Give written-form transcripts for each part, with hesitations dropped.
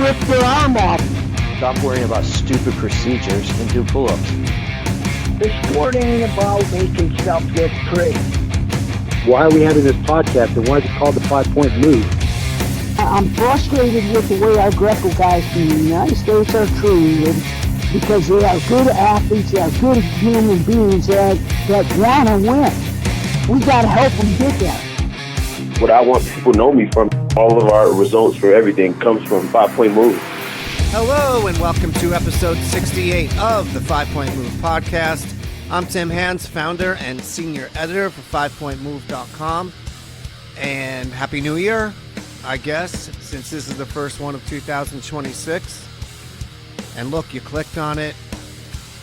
rip their arm off. Stop worrying about stupid procedures and do pull-ups. The sport ain't about making stuff look pretty. Why are we having this podcast, and why is it called the 5-Point Move? I'm frustrated with the way our Greco guys from the United States are treated because they are good athletes, they are good human beings that want to win. We got to help them get there. What I want people to know me from, all of our results for everything comes from 5-Point Move. Hello and welcome to episode 68 of the 5-Point Move podcast. I'm Tim Hans, founder and senior editor for 5pointmove.com. And Happy New Year, I guess, since this is the first one of 2026. And look, you clicked on it.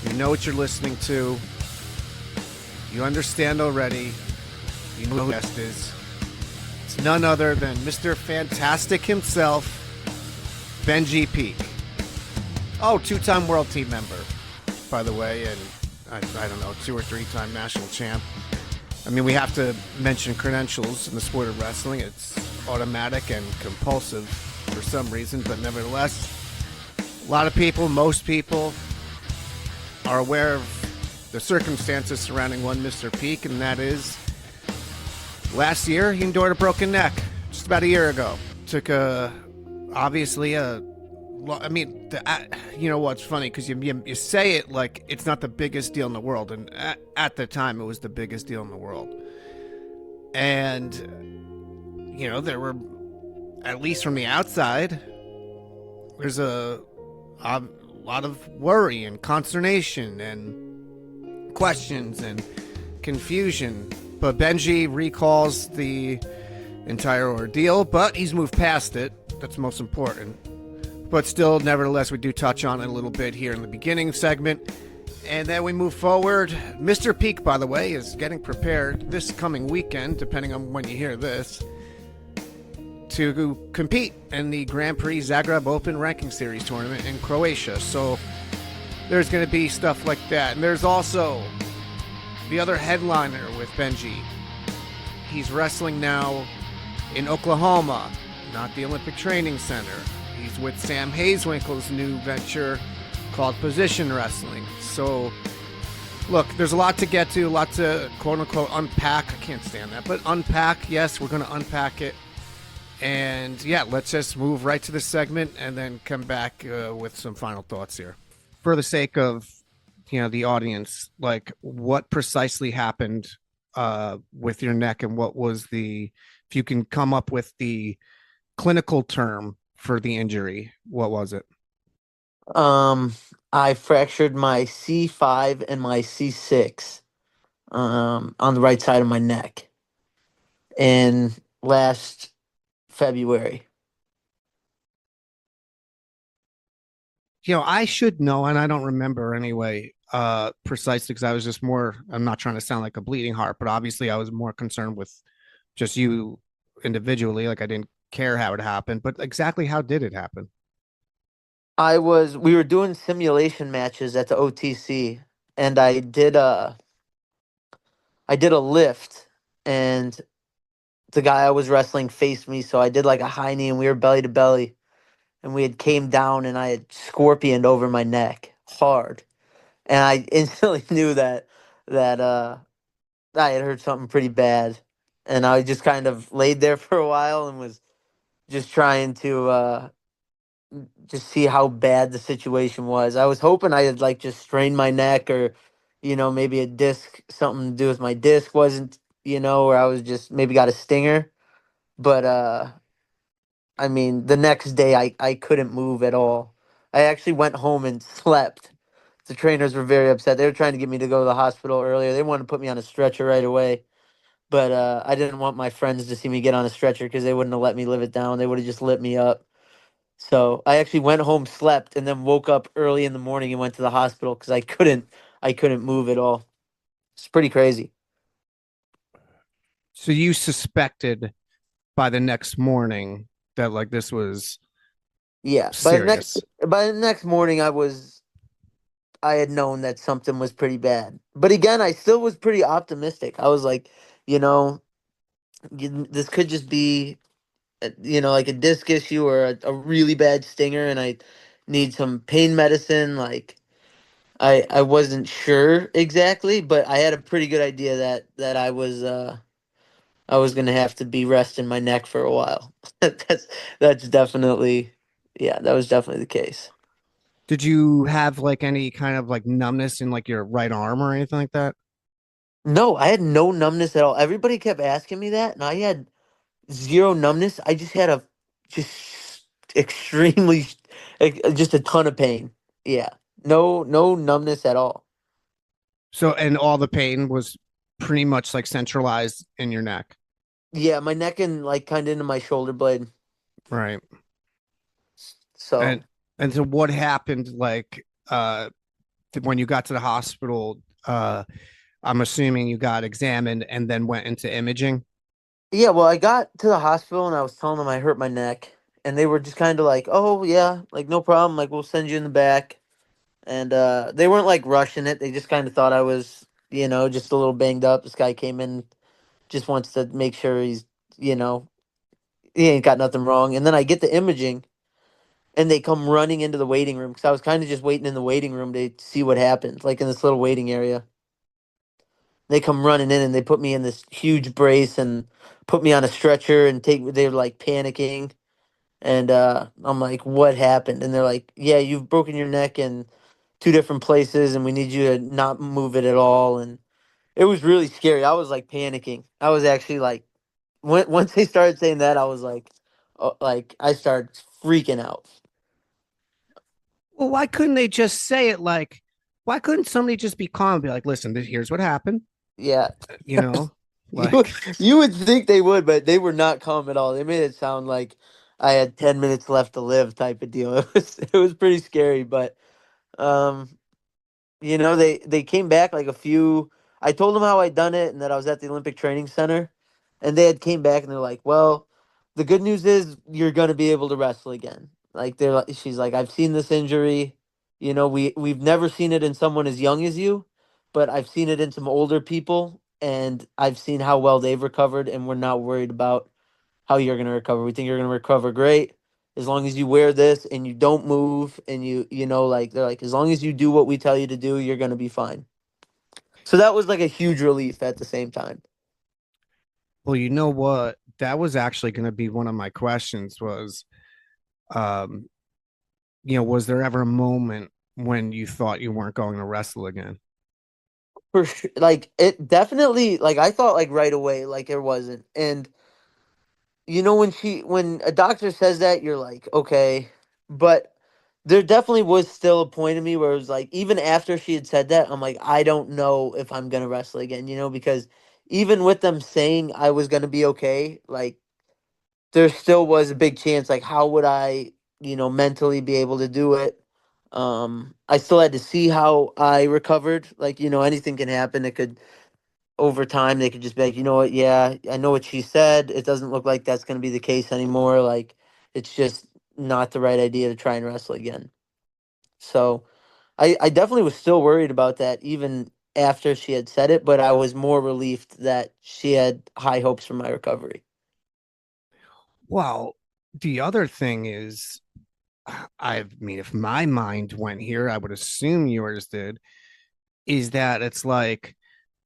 You know what you're listening to. You understand already. You know who the guest is. It's none other than Mr. Fantastic himself, Benji Peak. Oh, two-time world team member, by the way, and I don't know, 2 or 3-time national champ. I mean, we have to mention credentials in the sport of wrestling. It's automatic and compulsive for some reason, but nevertheless, a lot of people, most people, are aware of the circumstances surrounding one Mr. Peak, and that is last year he endured a broken neck, just about a year ago. Took you know what's funny, because you say it like it's not the biggest deal in the world, and at the time it was the biggest deal in the world. And you know, there were, at least from the outside, there's a lot of worry and consternation and questions and confusion. But Benji recalls the entire ordeal, but he's moved past it. That's most important. But still, nevertheless, we do touch on it a little bit here in the beginning segment. And then we move forward. Mr. Peak, by the way, is getting prepared this coming weekend, depending on when you hear this, to compete in the Grand Prix Zagreb Open Ranking Series tournament in Croatia. So there's going to be stuff like that. And there's also the other headliner with Benji. He's wrestling now in Oklahoma, not the Olympic Training Center. He's with Sam Hazewinkel's new venture called Position Wrestling. So, look, there's a lot to get to, a lot to quote-unquote unpack. I can't stand that, but unpack. Yes, we're going to unpack it. And, yeah, let's just move right to the segment and then come back with some final thoughts here. For the sake of, you know, the audience, like, what precisely happened with your neck, and what was the, if you can come up with the clinical term for the injury, what was it? I fractured my C5 and my C6 on the right side of my neck in last February. You know, I should know, and I don't remember anyway, precisely, because I was just more, I'm not trying to sound like a bleeding heart, but obviously I was more concerned with just you individually. Like, I didn't care how it happened, but exactly how did it happen? We were doing simulation matches at the OTC, and I did a lift, and the guy I was wrestling faced me, so I did like a high knee, and we were belly to belly, and we had came down, and I had scorpioned over my neck hard, and I instantly knew that I had heard something pretty bad, and I just kind of laid there for a while and was just trying to just see how bad the situation was. I was hoping I had like just strained my neck, or, you know, maybe a disc, something to do with my disc wasn't, you know, or I was just maybe got a stinger. But I mean, the next day I couldn't move at all. I actually went home and slept. The trainers were very upset. They were trying to get me to go to the hospital earlier. They wanted to put me on a stretcher right away. But I didn't want my friends to see me get on a stretcher, because they wouldn't have let me live it down. They would have just lit me up. So I actually went home, slept, and then woke up early in the morning and went to the hospital because I couldn't move at all. It's pretty crazy. So you suspected by the next morning that, like, this was serious. By the next morning I had known that something was pretty bad. But again, I still was pretty optimistic. I was like, you know, this could just be like a disc issue or a really bad stinger, and I need some pain medicine. Like I wasn't sure exactly, but I had a pretty good idea that I was gonna have to be resting my neck for a while. That's definitely, yeah, that was definitely the case. Did you have like any kind of like numbness in like your right arm or anything like that? No, I had no numbness at all. Everybody kept asking me that, and I had zero numbness. I just had a just extremely, just a ton of pain. Yeah, no numbness at all. So, and all the pain was pretty much like centralized in your neck. Yeah, my neck and like kind of into my shoulder blade. Right. So And so what happened like when you got to the hospital? I'm assuming you got examined and then went into imaging. yeah, well, I got to the hospital and I was telling them I hurt my neck, and they were just kind of like, "Oh yeah, like no problem. Like we'll send you in the back." And they weren't like rushing it. They just kind of thought I was, just a little banged up. This guy came in, just wants to make sure you know, he ain't got nothing wrong. And then I get the imaging, and they come running into the waiting room because I was kind of just waiting in the waiting room to see what happened, like in this little waiting area. They come running in and they put me in this huge brace and put me on a stretcher and they were like panicking. And I'm like, what happened? And they're like, yeah, you've broken your neck in two different places and we need you to not move it at all. And it was really scary. I was like panicking. I was actually like, once they started saying that, I was like I started freaking out. Well, why couldn't they just say it like, why couldn't somebody just be calm and be like, listen, here's what happened? Yeah. You know, You would, like, you would think they would, but they were not calm at all. They made it sound like I had 10 minutes left to live type of deal. It was pretty scary, but um they came back like a few. I told them how I'd done it and that I was at the Olympic Training Center, and they had came back and they're like, "Well, the good news is you're gonna be able to wrestle again." Like she's like, "I've seen this injury. We've never seen it in someone as young as you, but I've seen it in some older people, and I've seen how well they've recovered, and we're not worried about how you're gonna recover. We think you're gonna recover great." As long as you wear this and you don't move and like they're like, as long as you do what we tell you to do, you're gonna be fine. So that was like a huge relief at the same time. well, you know what? That was actually going to be one of my questions was, um, was there ever a moment when you thought you weren't going to wrestle again? For sure, like it definitely, like I thought like right away, like it wasn't. And when a doctor says that, you're like, okay. But there definitely was still a point in me where it was like, even after she had said that, I'm like, I don't know if I'm gonna wrestle again, because even with them saying I was gonna be okay, like there still was a big chance. Like, how would I, mentally be able to do it? I still had to see how I recovered. Like, anything can happen. It could over time they could just be like, you know what, yeah, I know what she said. It doesn't look like that's going to be the case anymore. Like, it's just not the right idea to try and wrestle again. So I definitely was still worried about that even after she had said it, but I was more relieved that she had high hopes for my recovery. Well, the other thing is, I mean, if my mind went here, I would assume yours did. Is that it's like,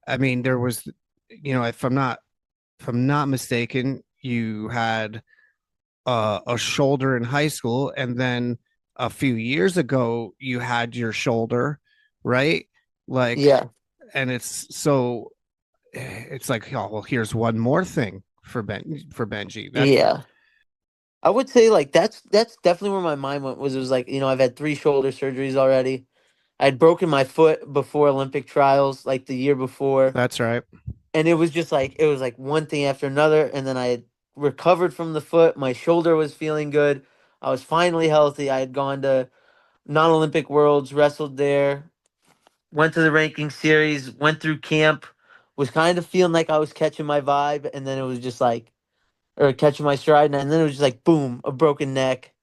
I mean, there was, if I'm not mistaken, you had a shoulder in high school, and then a few years ago you had your shoulder, right? Like, Yeah. and it's like, oh well, here's one more thing for Benji. That's Yeah. I would say like that's definitely where my mind went. Was it was like, I've had three shoulder surgeries already. I'd broken my foot before Olympic trials, like the year before. that's right. And it was like one thing after another, and then I had recovered from the foot. My shoulder was feeling good. I was finally healthy. I had gone to non-Olympic worlds, wrestled there, went to the ranking series, went through camp, was kind of feeling like I was catching my vibe, and then it was just like, or catching my stride, and then it was just like boom, a broken neck.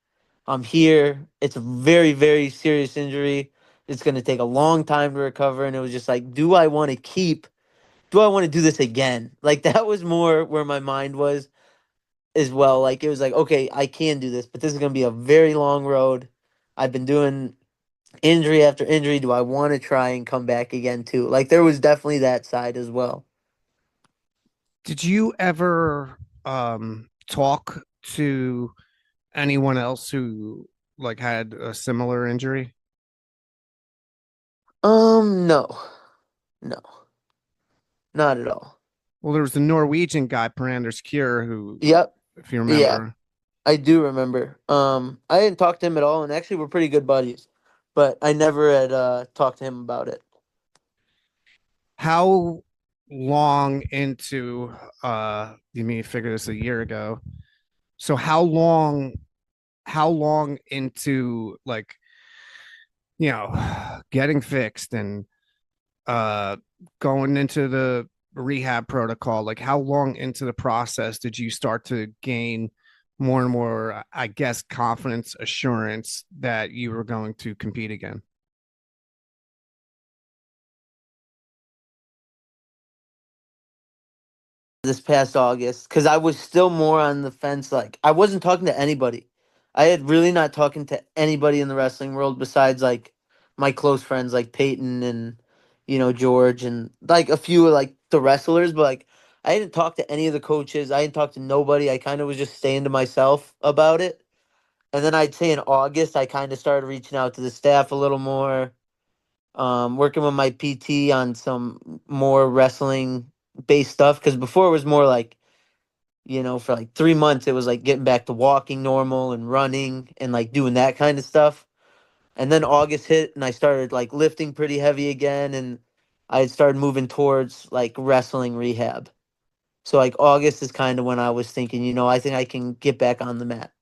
I'm here. It's a very, very serious injury. It's going to take a long time to recover. And it was just like, do I want to do this again? Like, that was more where my mind was. as well. Like it was like, okay, I can do this, but this is gonna be a very long road. I've been doing injury after injury. Do I want to try and come back again too? Like there was definitely that side as well. Did you ever talk to anyone else who like had a similar injury? No, no, not at all. Well, there was the Norwegian guy, Per Anders Cure, who, Yep. if you Yeah, remember, I do remember. I didn't talk to him at all, and actually we're pretty good buddies, but I never had talked to him about it. how long into you mean you figured this a year ago? So how long into like, getting fixed and uh going into the rehab protocol, like how long into the process did you start to gain more and more, I guess, confidence, assurance that you were going to compete again? This past August, because I was still more on the fence. Like I wasn't talking to anybody. I had really not talking to anybody in the wrestling world besides like my close friends like Peyton and George and like a few of like the wrestlers, but like I didn't talk to any of the coaches. I didn't talk to nobody. I kind of was just staying to myself about it. And then I'd say in August I kind of started reaching out to the staff a little more, working with my PT on some more wrestling based stuff because before it was more like for like 3 months, it was like getting back to walking normal and running and like doing that kind of stuff. And then August hit and I started like lifting pretty heavy again. And I had started moving towards like wrestling rehab. So like August is kind of when I was thinking, I think I can get back on the mat.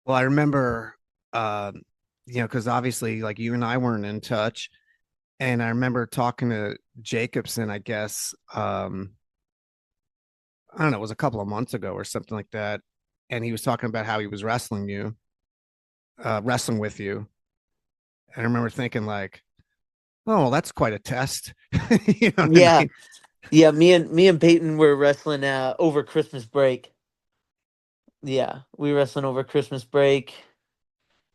Well, I remember, because obviously, like you and I weren't in touch, and I remember talking to Jacobson, I guess, I don't know, it was a couple of months ago or something like that, and he was talking about how he was wrestling with you. And I remember thinking like, oh, well, that's quite a test. You know what I Yeah. mean? Yeah. Me and Peyton were wrestling over Christmas break. Yeah. We wrestling over Christmas break.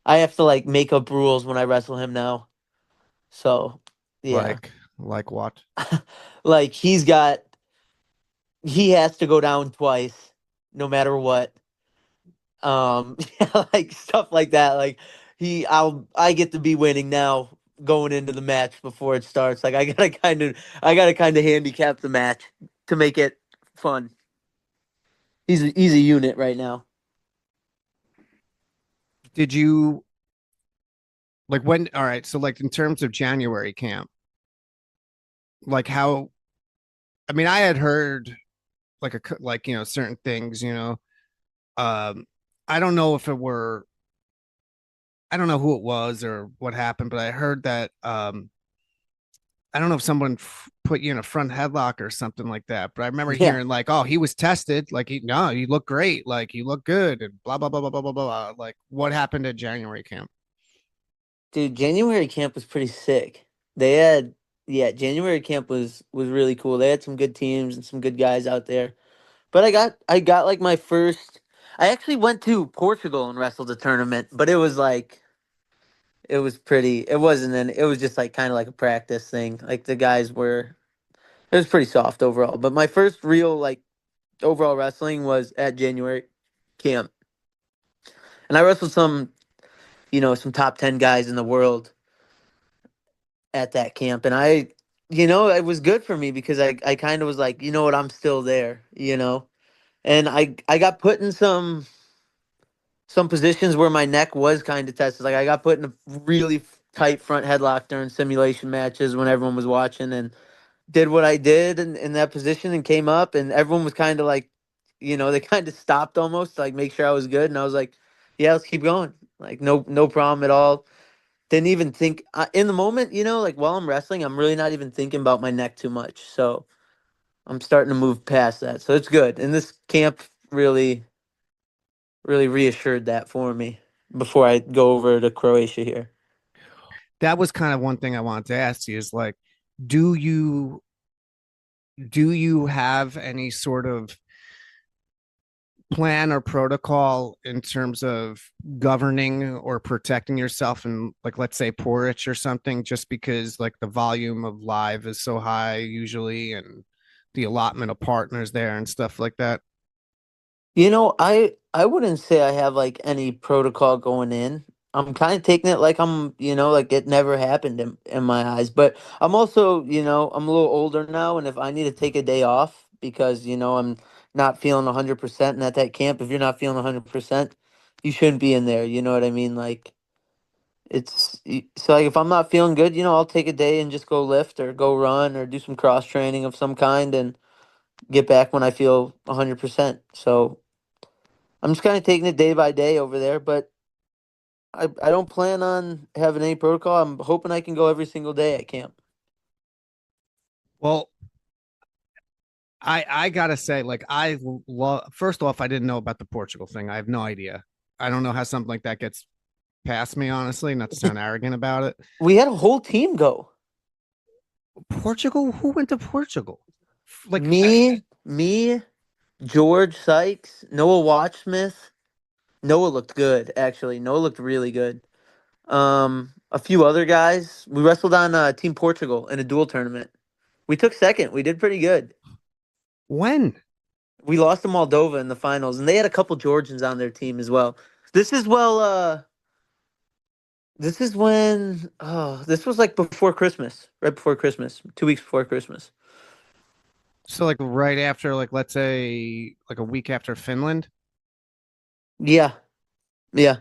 I have to like make up rules when I wrestle him now. So yeah. Like what? Like he has to go down twice no matter what. Yeah, like stuff like that. Like I get to be winning now going into the match before it starts. Like I gotta kind of handicap the match to make it fun. He's a unit right now. Did you like when? All right, so like in terms of January camp, like how? I mean, I had heard like certain things. Um, I don't know if it were. I don't know who it was or what happened, but I heard that I don't know if someone put you in a front headlock or something like that. But I remember Yeah, hearing like, "Oh, he was tested. Like, no, he looked great. Like, he looked good." And blah blah blah blah blah blah blah. Like, what happened at January camp? dude, January camp was pretty sick. They had Yeah, January camp was really cool. They had some good teams and some good guys out there. But I got like my first. I actually went to Portugal and wrestled a tournament, but it was pretty. It wasn't an. It was just like kind of like a practice thing. Like the guys were. It was pretty soft overall. But my first real like overall wrestling was at January camp, and I wrestled some top 10 guys in the world at that camp, and it was good for me because I kind of was like, you know what, I'm still there, and I got put in some positions where my neck was kind of tested. Like I got put in a really tight front headlock during simulation matches when everyone was watching, and did what I did in that position and came up, and everyone was kind of like, they kind of stopped almost to like make sure I was good, and I was like, yeah, let's keep going. Like no problem at all. Didn't even think in the moment, like while I'm wrestling, I'm really not even thinking about my neck too much. So I'm starting to move past that. So it's good. And this camp really really reassured that for me before I go over to Croatia here. That was kind of one thing I wanted to ask you is like, do you do you have any sort of plan or protocol in terms of governing or protecting yourself in, like, let's say Porridge or something, just because like the volume of live is so high usually and the allotment of partners there and stuff like that? I wouldn't say I have like any protocol going in. I'm kind of taking it like like it never happened in my eyes. But I'm also, I'm a little older now, and if I need to take a day off because, I'm not feeling 100%, and at that camp, if you're not feeling 100%, you shouldn't be in there. You know what I mean? Like so like if I'm not feeling good, I'll take a day and just go lift or go run or do some cross training of some kind and get back when I feel 100%. So I'm just kind of taking it day by day over there, but I don't plan on having any protocol. I'm hoping I can go every single day at camp. Well, I gotta say, like, I love. First off, I didn't know about the Portugal thing. I have no idea. I don't know how something like that gets past me. Honestly, not to sound arrogant about it. We had a whole team go. Portugal? Who went to Portugal? Like, Me, George Sykes, Noah Watchsmith. Noah looked good, actually. Noah looked really good. A few other guys. We wrestled on Team Portugal in a dual tournament. We took second. We did pretty good. when? We lost to Moldova in the finals, and they had a couple Georgians on their team as well. This is well, this is when this was like before Christmas, right before Christmas, 2 weeks before Christmas. So, like, right after, like, let's say, like a week after Finland. Yeah, yeah,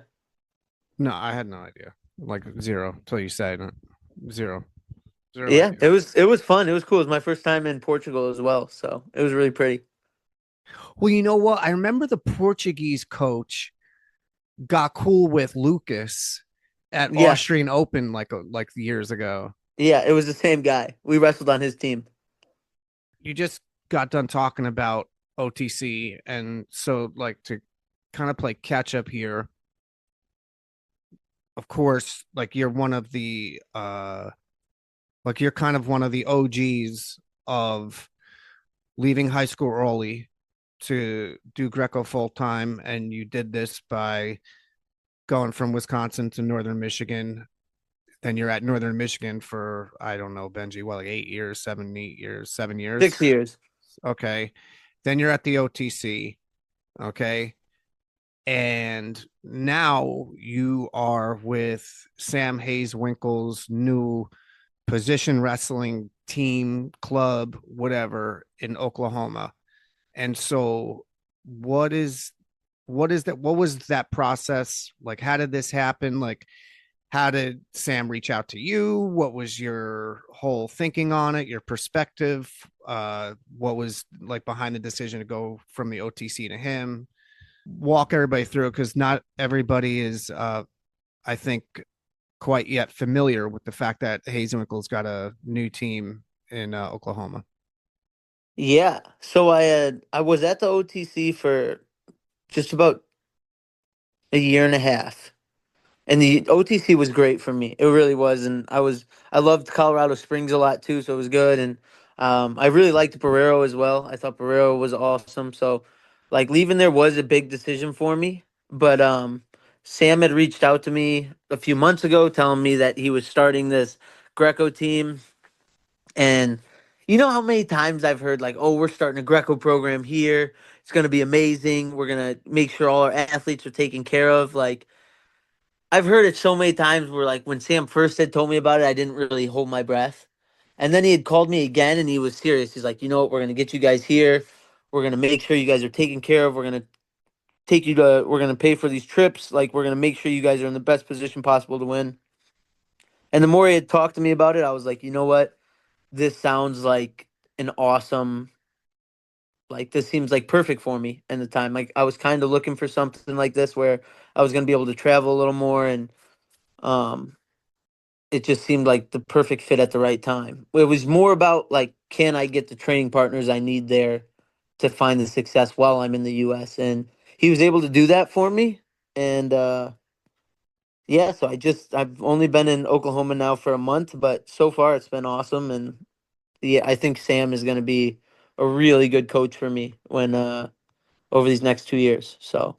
No, I had no idea. Like zero until you said it. Zero, zero yeah. idea. It was fun. It was cool. It was my first time in Portugal as well, so it was really pretty. Well, you know what? I remember the Portuguese coach got cool with Lucas at Yeah, Austrian Open like years ago. yeah. It was the same guy. We wrestled on his team. You just got done talking about OTC, and so like to kind of play catch up here. Of course, like you're one of the like you're kind of one of the OGs of leaving high school early to do Greco full time, and you did this by going from Wisconsin to Northern Michigan. Then you're at Northern Michigan for, I don't know, Benji, what, like 8 years, 7 8 years, 7 years? 6 years. Okay. Then you're at the OTC. Okay. And now you are with Sam Hazewinkel's new position wrestling team, club, whatever, in Oklahoma. And so what is that? What was that process? Like, how did this happen? Like, how did Sam reach out to you? What was your whole thinking on it, your perspective? What was like behind the decision to go from the OTC to him? Walk everybody through it, because not everybody is, I think, quite yet familiar with the fact that Hazewinkel's got a new team in Oklahoma. Yeah. So I was at the OTC for just about a year and a half. And the OTC was great for me. It really was, and I loved Colorado Springs a lot too, so it was good. And I really liked Barrero as well. I thought Barrero was awesome. So, like leaving there was a big decision for me. But Sam had reached out to me a few months ago, telling me that he was starting this Greco team, and you know how many times I've heard like, "Oh, we're starting a Greco program here. It's gonna be amazing. We're gonna make sure all our athletes are taken care of." Like I've heard it so many times where like when Sam first had told me about it, I didn't really hold my breath. And then he had called me again and he was serious. He's like, you know what, we're gonna get you guys here. We're gonna make sure you guys are taken care of. We're gonna pay for these trips. Like we're gonna make sure you guys are in the best position possible to win. And the more he had talked to me about it, I was like, you know what? This sounds like an awesome this seems like perfect for me in the time. Like I was kind of looking for something like this where I was gonna be able to travel a little more and um it just seemed like the perfect fit at the right time. It was more about like, can I get the training partners I need there to find the success while I'm in the U.S. And he was able to do that for me. And yeah, so I've only been in Oklahoma now for a month, but so far it's been awesome. And yeah, I think Sam is going to be a really good coach for me when over these next 2 years. So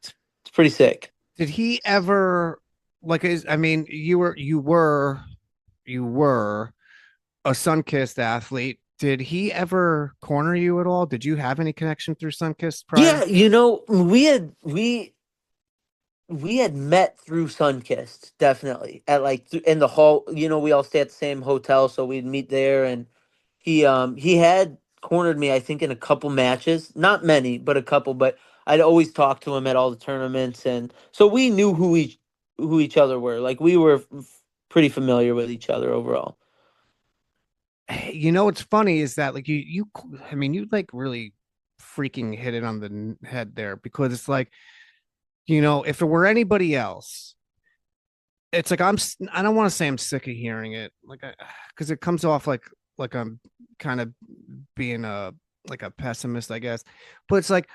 it's pretty sick. Did he ever I mean, you were a Sunkist athlete. Did he ever corner you at all? Did you have any connection through Sunkist prior? Yeah, we had met through Sunkist, definitely at like in the hall. We all stay at the same hotel, so we'd meet there. And he had cornered me, I think, in a couple matches, not many, but a couple. But I'd always talk to him at all the tournaments, and so we knew who each other were. Like we were pretty familiar with each other overall. What's funny is that like I mean, you like really freaking hit it on the head there, because it's like, if it were anybody else, it's like I don't want to say I'm sick of hearing it, like, because it comes off like I'm kind of being a pessimist, I guess. But it's like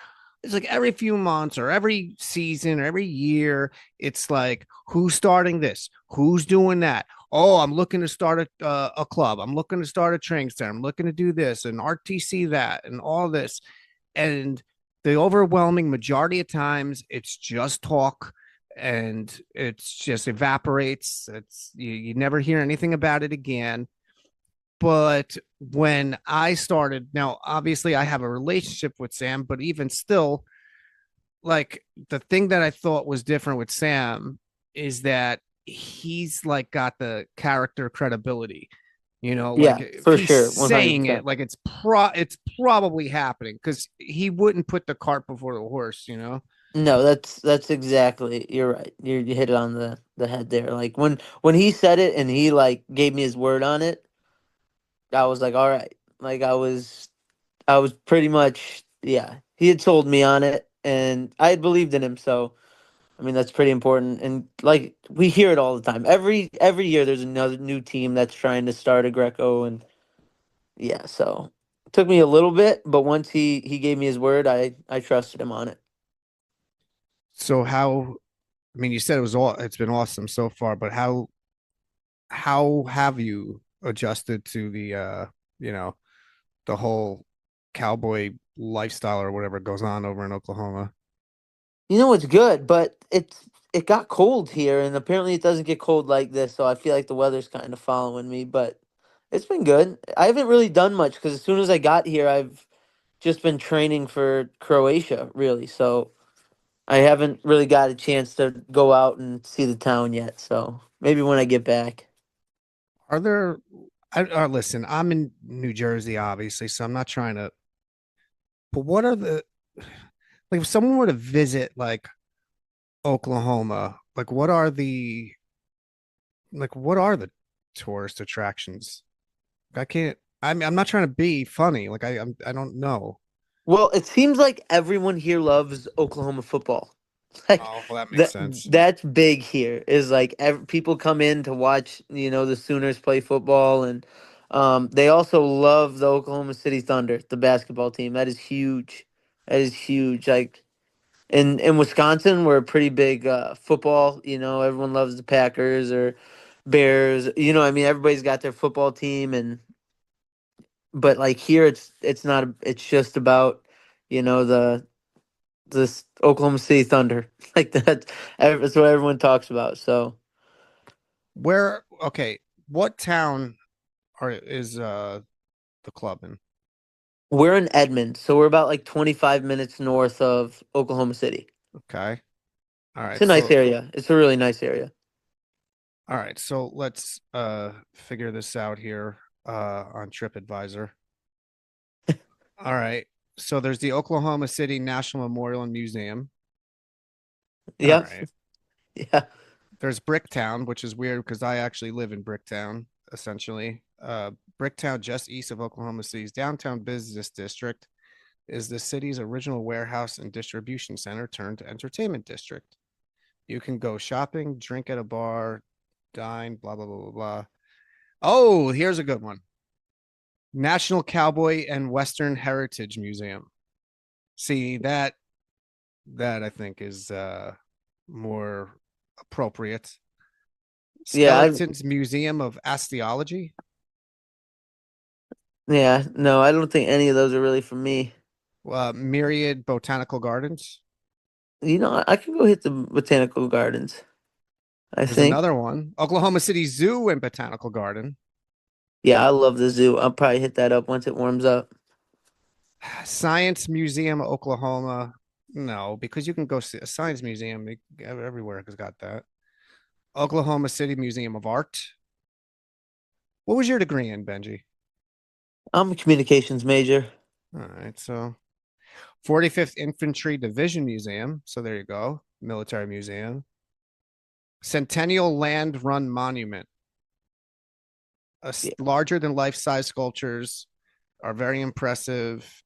every few months or every season or every year, it's like, who's starting this, who's doing that. Oh, I'm looking to start a club. I'm looking to start a training center. I'm looking to do this and RTC that and all this. And the overwhelming majority of times, it's just talk, and it's just evaporates. You never hear anything about it again. But when I started, now obviously I have a relationship with Sam, but even still, like, the thing that I thought was different with Sam is that he's like got the character credibility. Like Yeah, if for he's sure, one hundred saying it, percent. like it's probably happening, because he wouldn't put the cart before the horse. No, that's exactly. You're right. You hit it on the head there. Like when he said it and he like gave me his word on it, I was like, all right. Like I was pretty much, yeah. He had told me on it, and I had believed in him. So I mean, that's pretty important. And like we hear it all the time. Every year, there's another new team that's trying to start a Greco, and yeah. So it took me a little bit, but once he gave me his word, I trusted him on it. So how? I mean, you said it's been awesome so far, but how have you adjusted to you know, the whole cowboy lifestyle or whatever goes on over in Oklahoma? It's good, but it got cold here, and apparently it doesn't get cold like this. So I feel like the weather's kind of following me, but it's been good. I haven't really done much because as soon as I got here, I've just been training for Croatia, really. So I haven't really got a chance to go out and see the town yet. So maybe when I get back. Are there? Listen, I'm in New Jersey, obviously, so I'm not trying to. But what are the like if someone were to visit like Oklahoma, like what are the tourist attractions? I can't. I'm not trying to be funny. Like I don't know. Well, it seems like everyone here loves Oklahoma football. Like Oh, well, that makes that sense. that's big here. Is like people come in to watch, the Sooners play football, and they also love the Oklahoma City Thunder, the basketball team. That is huge. That is huge. Like in Wisconsin, we're a pretty big football. Everyone loves the Packers or Bears. I mean, everybody's got their football team, and but like here, it's not. It's just about this Oklahoma City Thunder. Like that's what everyone talks about. So Where? Okay, what town is the club in? we're in Edmond, so we're about like 25 minutes north of Oklahoma City. Okay. All It's right. a nice So area. It's a really nice area. let's figure this out here on TripAdvisor. All right. So there's the Oklahoma City National Memorial and Museum. All Yep. right. Yeah. There's Bricktown, which is weird because I actually live in Bricktown, essentially. Bricktown, just east of Oklahoma City's downtown business district, is the city's original warehouse and distribution center turned entertainment district. You can go shopping, drink at a bar, dine, blah, blah, blah, blah, blah. Oh, here's a good one. National Cowboy and Western Heritage Museum. See, that I think is more appropriate. Yeah. Skeletons Museum of Osteology. Yeah, no, I don't think any of those are really for me. Myriad Botanical Gardens. I could go hit the botanical gardens. I There's think. another one. Oklahoma City Zoo and Botanical Garden. Yeah, I love the zoo. I'll probably hit that up once it warms up. Science Museum, Oklahoma. No, because you can go see a science museum everywhere has got that. Oklahoma City Museum of Art. What was your degree in, Benji? I'm a communications major. All right, so 45th Infantry Division Museum. So there you go, military museum. Centennial Land Run Monument. Yeah, Larger than life size sculptures are very impressive,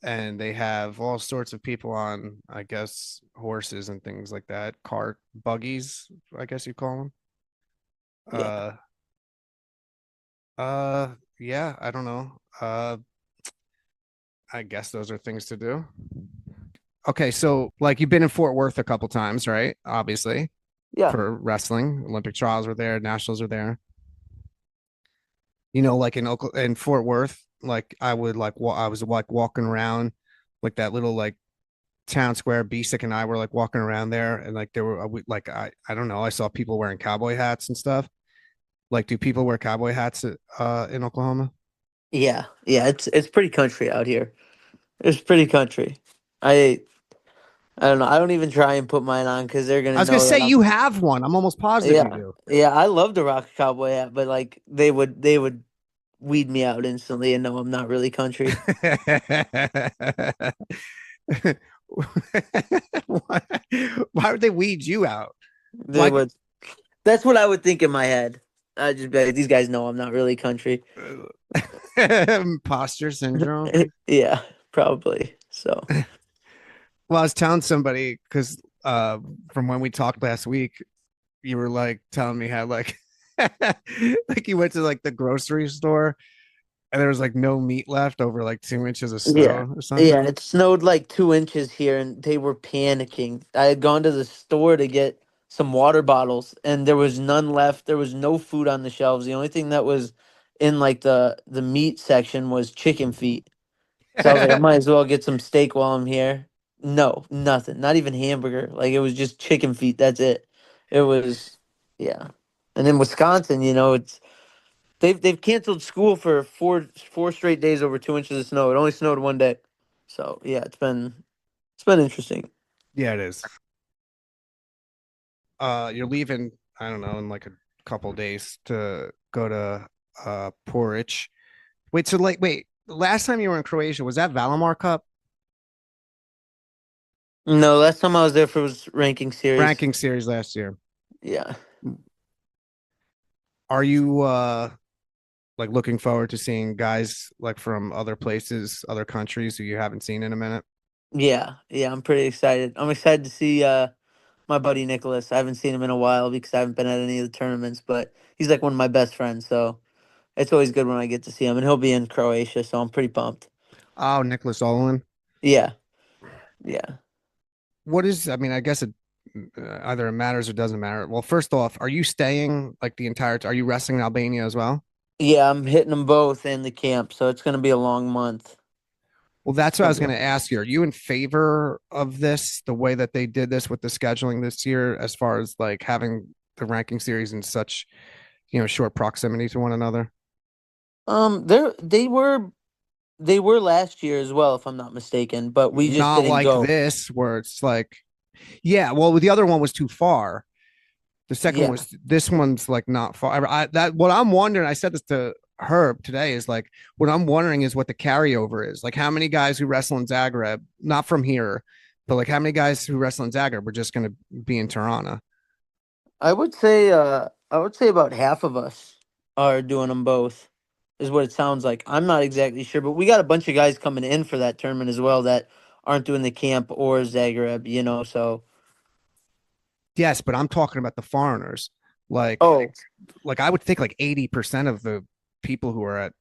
and they have all sorts of people on, I guess, horses and things like that, cart buggies, I guess you call them. yeah. Uh, yeah, I don't know. I guess those are things to do. Okay, so like you've been in Fort Worth a couple times, right? Obviously, Yeah. for wrestling, Olympic trials were there, nationals are there. Like in Fort Worth, like I was like walking around like that little like town square. Basic and I were like walking around there, and like there were like I don't know, I saw people wearing cowboy hats and stuff. Like, do people wear cowboy hats in Oklahoma? Yeah. Yeah, it's pretty country out here. It's pretty country. I I don't know. I don't even try and put mine on because they're I gonna was gonna know say that you I'm. have one. I'm almost positive you Yeah, do. yeah. I love the rock cowboy hat, but like they would weed me out instantly and know I'm not really country. why, why would they weed you out? They Why? would. That's what I would think in my head. I just be like, these guys know I'm not really country. Imposter syndrome. Yeah, probably. So Well, I was telling somebody because from when we talked last week, you were like telling me how like like you went to like the grocery store and there was like no meat left over like 2 inches of yeah, snow or yeah. something. It snowed like 2 inches here, and they were panicking. I had gone to the store to get some water bottles, and there was none left. There was no food on the shelves. The only thing that was in like the meat section was chicken feet. So I was like, I might as well get some steak while I'm here. No, nothing. Not even hamburger. Like it was just chicken feet. That's it. It was, yeah. And in Wisconsin, it's they've canceled school for four straight days over 2 inches of snow. It only snowed one day. So yeah, it's been interesting. Yeah, it is. You're leaving, I don't know, in like a couple days to go to Porridge. Wait, so like wait, last time you were in Croatia, was that Valimar Cup No, last time I was there for was ranking series. ranking series last year? Yeah. Are you like looking forward to seeing guys like from other places, other countries who you haven't seen in a minute? Yeah. Yeah, I'm pretty excited. I'm excited to see my buddy Nicholas. I haven't seen him in a while because I haven't been at any of the tournaments, but he's like one of my best friends, so it's always good when I get to see him, and he'll be in Croatia, so I'm pretty pumped. Oh, Nicholas Olin. Yeah, yeah, What is? I mean, I guess it either it matters or doesn't matter. Well, first off, are you staying like the entire? Are you wrestling in Albania as well? yeah. I'm hitting them both in the camp, so it's gonna be a long month. Well, It's that's what I gonna was be. going to ask you. Are you in favor of this, the way that they did this with the scheduling this year, as far as like having the ranking series in such, short proximity to one another? They were last year as well, if I'm not mistaken, but we just Not didn't like go. this, where it's like, yeah, well, the other one was too far. The second one Yeah, was this one's like not far. That what I'm wondering. I said this to Herb today is like what I'm wondering is what the carryover is. Like how many guys who wrestle in Zagreb, not from here, but like how many guys who wrestle in Zagreb are just going to be in Tirana? I would say about half of us are doing them both, is what it sounds like. I'm not exactly sure, but we got a bunch of guys coming in for that tournament as well that aren't doing the camp or Zagreb, so. Yes, but I'm talking about the foreigners. Like Oh, like I would think like 80% of the people who are at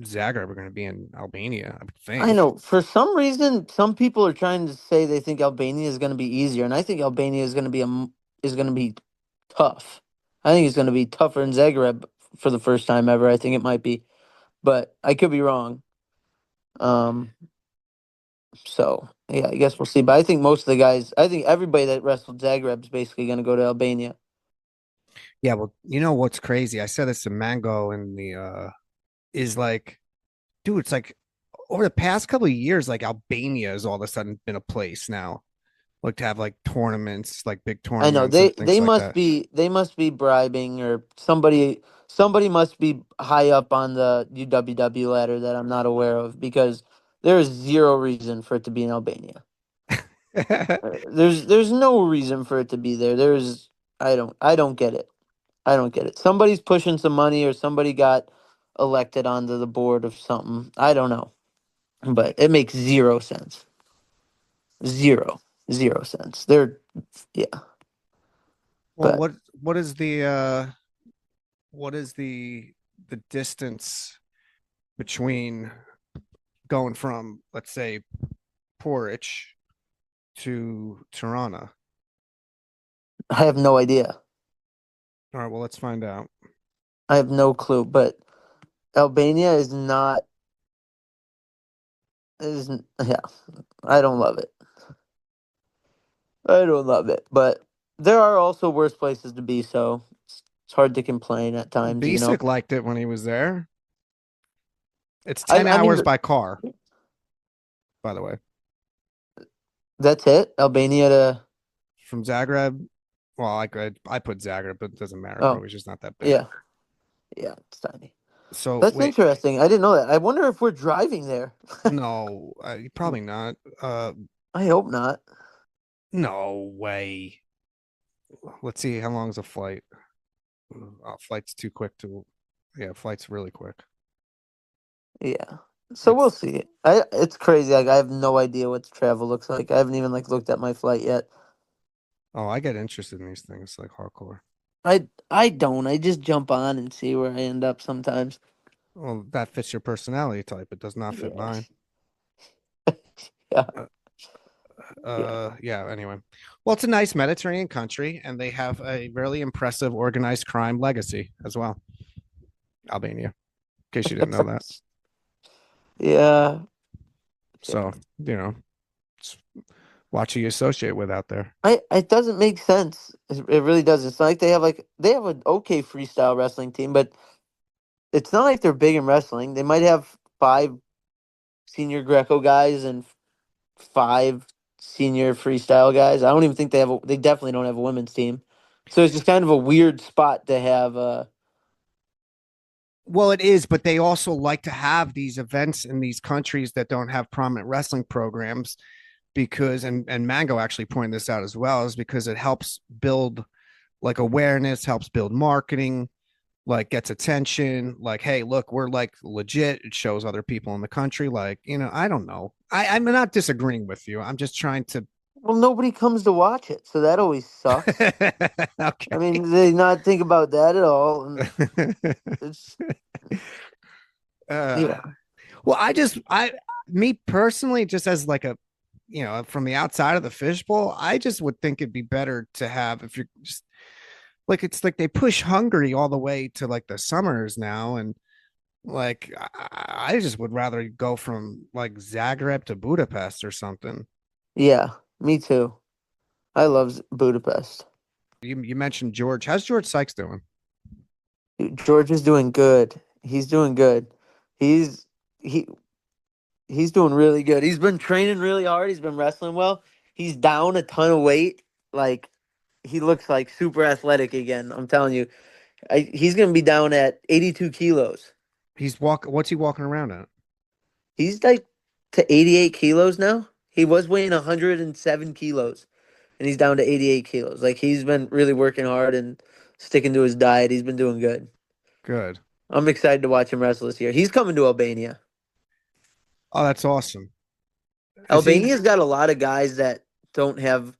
Zagreb are going to be in Albania. I would I think. know. For some reason, some people are trying to say they think Albania is going to be easier, and I think Albania is going to be tough. I think it's going to be tougher in Zagreb for the first time ever. I think it might be. but I could be wrong. Um, so yeah, I guess we'll see. But I think most of the guys, I think everybody that wrestled Zagreb is basically going to go to Albania. Yeah, well, you know what's crazy? I said this to Mango in the is like, dude, it's like over the past couple of years, like Albania has all of a sudden been a place now. Like to have like tournaments, like big I know tournaments and things like that. they must be bribing or somebody must be high up on the UWW ladder that I'm not aware of because there is zero reason for it to be in Albania. There's no reason for it to be there. I don't get it. I don't get it. Somebody's pushing some money or somebody got elected onto the board of something. I don't know. But it makes zero sense. Zero. Zero sense. Yeah. Well, But what is the distance between going from, let's say, Porridge to Tirana? I have no idea. All right, well, let's find out. I have no clue. But Albania yeah. I don't love it. I don't love it. But there are also worse places to be, so it's hard to complain at times, you know. Basic liked it when he was there. It's I 10 I mean hours by car, by the way, that's it. Albania to from Zagreb. Well, I put Zagreb, but it doesn't matter. oh Croatia's not that big. yeah. Yeah, it's tiny. So That's wait, interesting. I didn't know that. I wonder if we're driving there. no, probably not. I hope not. No way. Let's see how long is a flight. Flight's too quick to. Yeah, flight's really quick. Yeah. So we'll It's see. It's crazy. Like I have no idea what travel looks like. I haven't even like looked at my flight yet. oh, I get interested in these things like hardcore. I don't. I just jump on and see where I end up sometimes. Well, that fits your personality type. It does not fit Yeah. mine. Yeah. Uh, Yeah. yeah. Anyway, well, it's a nice Mediterranean country, and they have a really impressive organized crime legacy as well. Albania, in case you didn't know that. Yeah. So you know, watch who you associate with out there. It doesn't make sense. It really doesn't. It's not like they have an okay freestyle wrestling team, but it's not like they're big in wrestling. They might have five senior Greco guys and five senior freestyle guys. I don't even think they definitely don't have a women's team. So it's just kind of a weird spot to have Well, it is, but they also like to have these events in these countries that don't have prominent wrestling programs because and Mango actually pointed this out as well, is because it helps build like awareness, helps build marketing, like gets attention, like, hey, look, we're like legit. It shows other people in the country, like, I don't know. I'm not disagreeing with you. I'm just trying to well, nobody comes to watch it, so that always sucks. I okay. mean, they not think about that at all. And it's uh, yeah, well, me personally, just as like a, from the outside of the fishbowl, I just would think it'd be better to have, if you're just like, it's like they push Hungary all the way to like the summers now. And like, I just would rather go from like Zagreb to Budapest or something. yeah, me too. I love Budapest. You mentioned George. How's George Sykes doing? Dude, George is doing good. He's doing good. He's he he's doing really good. He's been training really hard. He's been wrestling well. He's down a ton of weight. Like he looks like super athletic again. I'm telling you. He's gonna be down at 82 kilos. What's he walking around at? He's like to 88 kilos now. He was weighing 107 kilos, and he's down to 88 kilos. Like he's been really working hard and sticking to his diet. He's been doing good. Good. I'm excited to watch him wrestle this year. He's coming to Albania. Oh, that's awesome. Is he? Albania's got a lot of guys that don't have,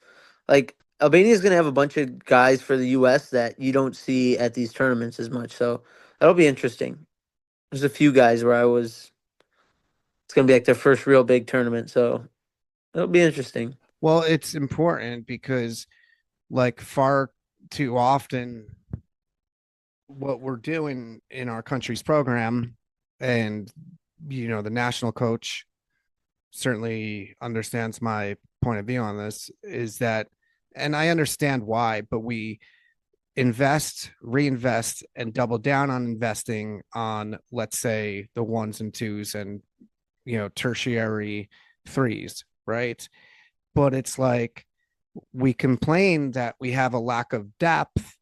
like, Albania's going to have a bunch of guys for the U.S. that you don't see at these tournaments as much. So that'll be interesting. There's a few guys where it's going to be like their first real big tournament. So it'll be interesting. Well, it's important because, like, far too often, what we're doing in our country's program and the national coach certainly understands my point of view on this, is that, and I understand why, but we invest, reinvest, and double down on investing on, let's say, the ones and twos and tertiary threes, right? But it's like we complain that we have a lack of depth.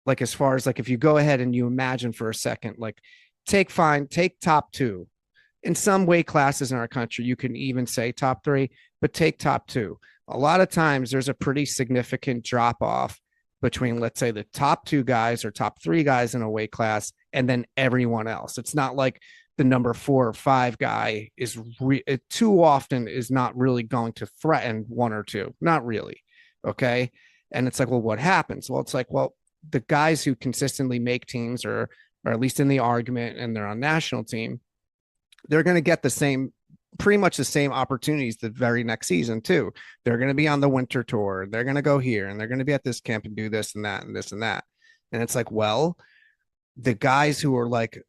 Like, as far as, like, if you go ahead and you imagine for a second, like, take top two. In some weight classes in our country, you can even say top three, but take top two. A lot of times there's a pretty significant drop off between, let's say, the top two guys or top three guys in a weight class and then everyone else. It's not like the number 4 or 5 guy is too often is not really going to threaten one or two. Not really. Okay. And it's like, well, what happens? Well, it's like, well, the guys who consistently make teams, or at least in the argument, and they're on national team, they're going to get pretty much the same opportunities the very next season too. They're going to be on the winter tour. They're going to go here and they're going to be at this camp and do this and that and this and that. And it's like, well, the guys who are like,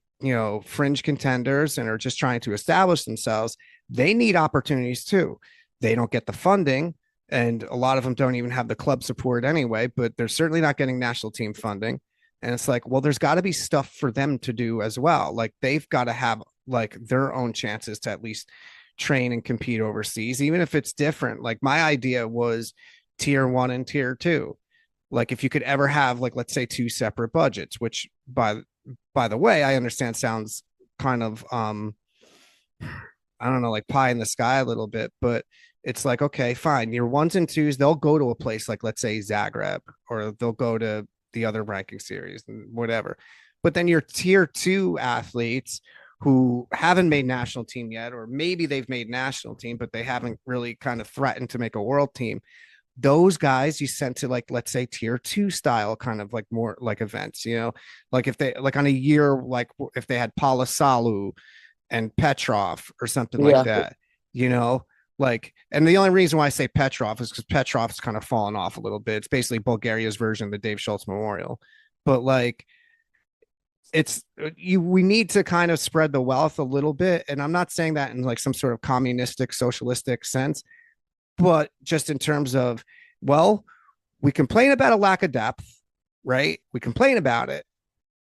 fringe contenders and are just trying to establish themselves, they need opportunities too. They don't get the funding, and a lot of them don't even have the club support anyway, but they're certainly not getting national team funding. And it's like, well, there's got to be stuff for them to do as well. Like, they've got to have like their own chances to at least train and compete overseas, even if it's different. Like, my idea was tier 1 and tier 2. Like, if you could ever have, like, let's say, 2 separate budgets, which by the way, I understand sounds kind of I don't know, like pie in the sky a little bit, but it's like, okay, fine. Your ones and twos, they'll go to a place like, let's say, Zagreb, or they'll go to the other ranking series and whatever. But then your tier 2 athletes who haven't made national team yet, or maybe they've made national team, but they haven't really kind of threatened to make a world team. Those guys you sent to, like, let's say, tier 2 style kind of like more like events, like if they, like, on a year, like if they had Palasalu and Petrov or something like that, like, and the only reason why I say Petrov is because Petrov's kind of fallen off a little bit. It's basically Bulgaria's version of the Dave Schultz Memorial. But like, we need to kind of spread the wealth a little bit. And I'm not saying that in like some sort of communistic, socialistic sense, but just in terms of, well, we complain about a lack of depth, right? We complain about it,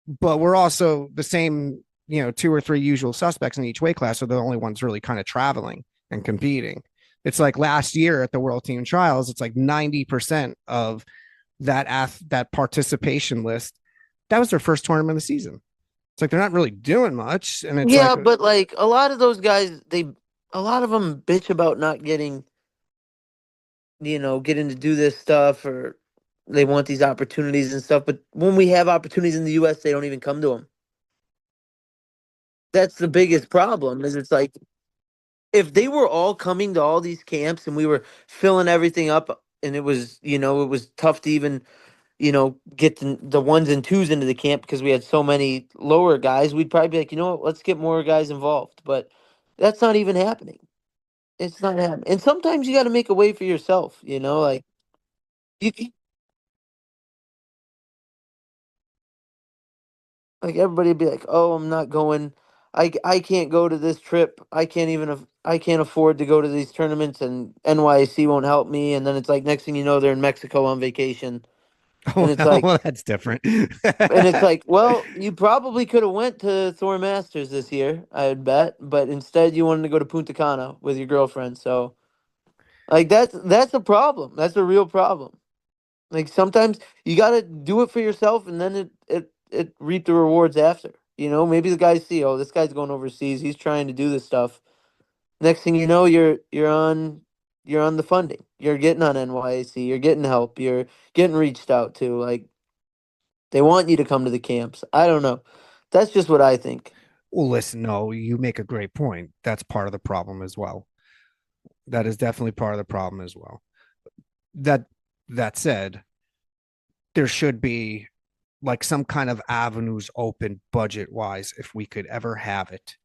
but we're also the same, 2 or 3 usual suspects in each weight class are the only ones really kind of traveling and competing. It's like last year at the World Team Trials, it's like 90% of that participation list, that was their first tournament of the season. It's like they're not really doing much. And it's but like a lot of those guys, a lot of them bitch about not getting to do this stuff, or they want these opportunities and stuff. But when we have opportunities in the U.S., they don't even come to them. That's the biggest problem, is it's like, if they were all coming to all these camps and we were filling everything up, and it was, it was tough to even, get the ones and twos into the camp because we had so many lower guys, we'd probably be like, what, let's get more guys involved. But that's not even happening. It's not happening. And sometimes you got to make a way for yourself, like you like everybody would be like, "Oh, I'm not going. I can't go to this trip. I can't afford to go to these tournaments, and NYC won't help me." And then it's like, next thing you know, they're in Mexico on vacation. And it's like, well, that's different. and it's like, well, you probably could have went to Thor Masters this year, I'd bet, but instead you wanted to go to Punta Cana with your girlfriend. So, like, that's a problem. That's a real problem. Like, sometimes you got to do it for yourself, and then it reap the rewards after. Maybe the guys see, oh, this guy's going overseas. He's trying to do this stuff. Next thing you know, you're on the funding. You're getting on NYC. You're getting help. You're getting reached out to. Like, they want you to come to the camps. I don't know. That's just what I think. Well, listen, no, you make a great point. That's part of the problem as well. That is definitely part of the problem as well. That said, there should be like some kind of avenues open budget wise, if we could ever have it,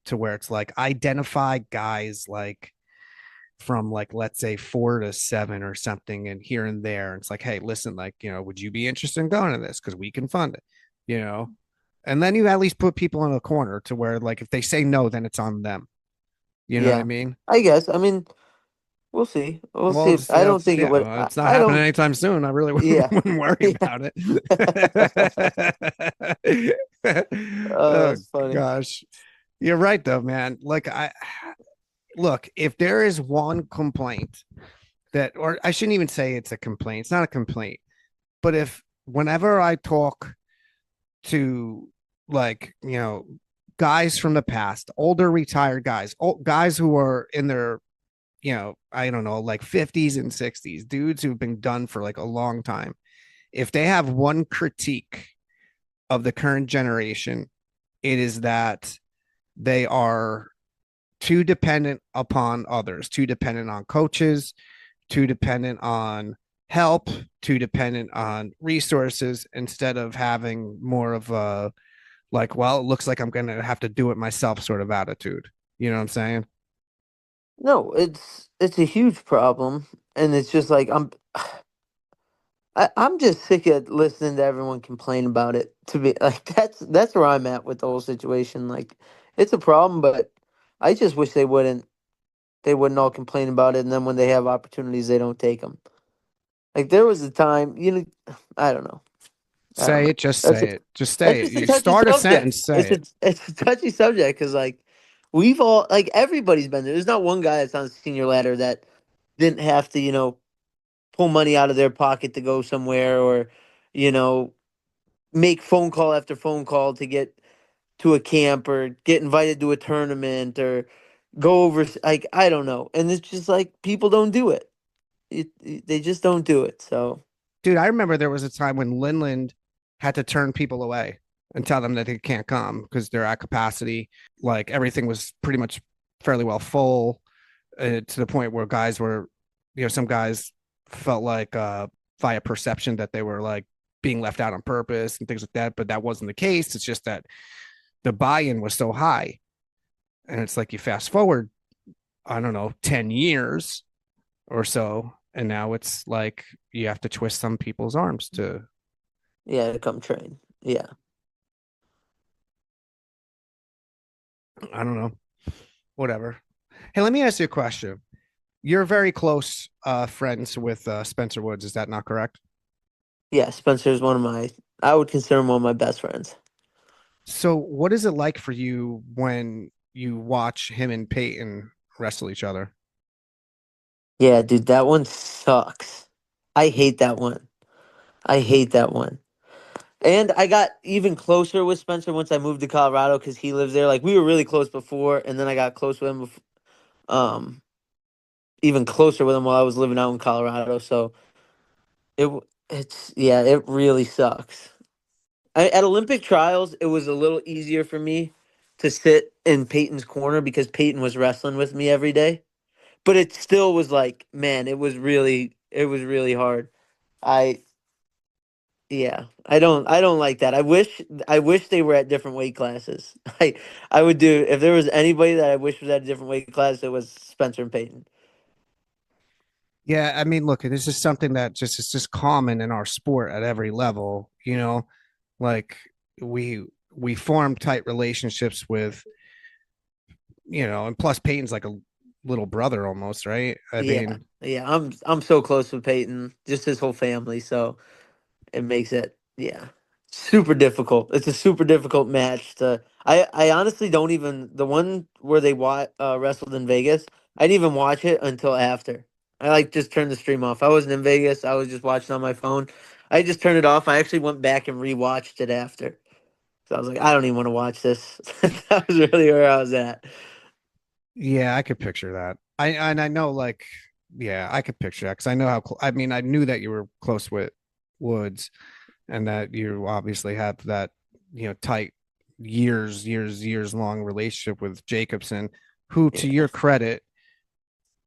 to where it's like, identify guys like from, like, let's say 4 to 7 or something, and here and there. It's like, hey, listen, like, would you be interested in going to this? Because we can fund it, And then you at least put people in a corner to where, like, if they say no, then it's on them. You know what I Yeah, mean? I guess. I mean, we'll see. We'll Well, see. I don't think it would. well, it's not I happening don't. anytime soon. I really Yeah. wouldn't worry Yeah. about it. Oh That's funny. gosh, you're right though, man. Like I look, if there is one complaint that, or I shouldn't even say it's a complaint. It's not a complaint, but if whenever I talk to, like, guys from the past, older retired guys, guys who are in their, I don't know, like 50s and 60s, dudes who've been done for like a long time. If they have one critique of the current generation, it is that they are too dependent upon others, too dependent on coaches, too dependent on help, too dependent on resources, instead of having more of a, like, well, it looks like I'm going to have to do it myself sort of attitude. You know what I'm saying? No, it's a huge problem, and it's just like I'm just sick of listening to everyone complain about it. To be like, that's where I'm at with the whole situation. Like, it's a problem, but I just wish they wouldn't all complain about it, and then when they have opportunities, they don't take them. Like, there was a time, I don't know. I don't Say know. it, just That's say a it. Just that's say it. just a You touchy start a subject. sentence, say it. It's a touchy subject because like we've all like everybody's been there. There's not one guy that's on the senior ladder that didn't have to pull money out of their pocket to go somewhere or you know make phone call after phone call to get to a camp or get invited to a tournament or go over like I don't know. And it's just like people don't do it. They just don't do it. So Dude, I remember there was a time when Linland had to turn people away and tell them that they can't come because they're at capacity. Like everything was pretty much fairly well full, to the point where guys were, some guys felt like, via perception, that they were like being left out on purpose and things like that. But that wasn't the case. It's just that the buy-in was so high. And it's like you fast forward, I don't know, 10 years or so, and now it's like you have to twist some people's arms to, yeah, to come train. Yeah. I don't know, whatever. Hey, let me ask you a question. You're very close friends with Spencer Woods, is that not correct? Yeah, Spencer's I would consider him one of my best friends. So what is it like for you when you watch him and Peyton wrestle each other? Yeah, dude, that one sucks. I hate that one. I hate that one. And I got even closer with Spencer once I moved to Colorado because he lives there. Like we were really close before, and then I got close with him, even closer with him while I was living out in Colorado. So it's yeah, it really sucks. At Olympic trials, it was a little easier for me to sit in Peyton's corner because Peyton was wrestling with me every day. But it still was like, man, it was really hard. I Yeah, I don't like that. I wish they were at different weight classes. I would do if there was anybody that I wish was at a different weight class, it was Spencer and Peyton. Yeah, I mean, look, this is something that just is just common in our sport at every level, like we we form tight relationships with, and plus Peyton's like a little brother almost, right? I Yeah, mean, yeah. I'm so close with Peyton, just his whole family. So it makes it super difficult. It's a super difficult match to. I honestly don't even the one where they wrestled in Vegas. I didn't even watch it until after. I like just turned the stream off. I wasn't in Vegas. I was just watching on my phone. I just turned it off. I actually went back and rewatched it after. So I was like, I don't even want to watch this. That was really where I was at. yeah, I could picture that. I know, like, yeah, I could picture that because I know how. I mean, I knew that you were close with Woods, and that you obviously have that, tight years long relationship with Jacobson, who, to Yeah. your credit,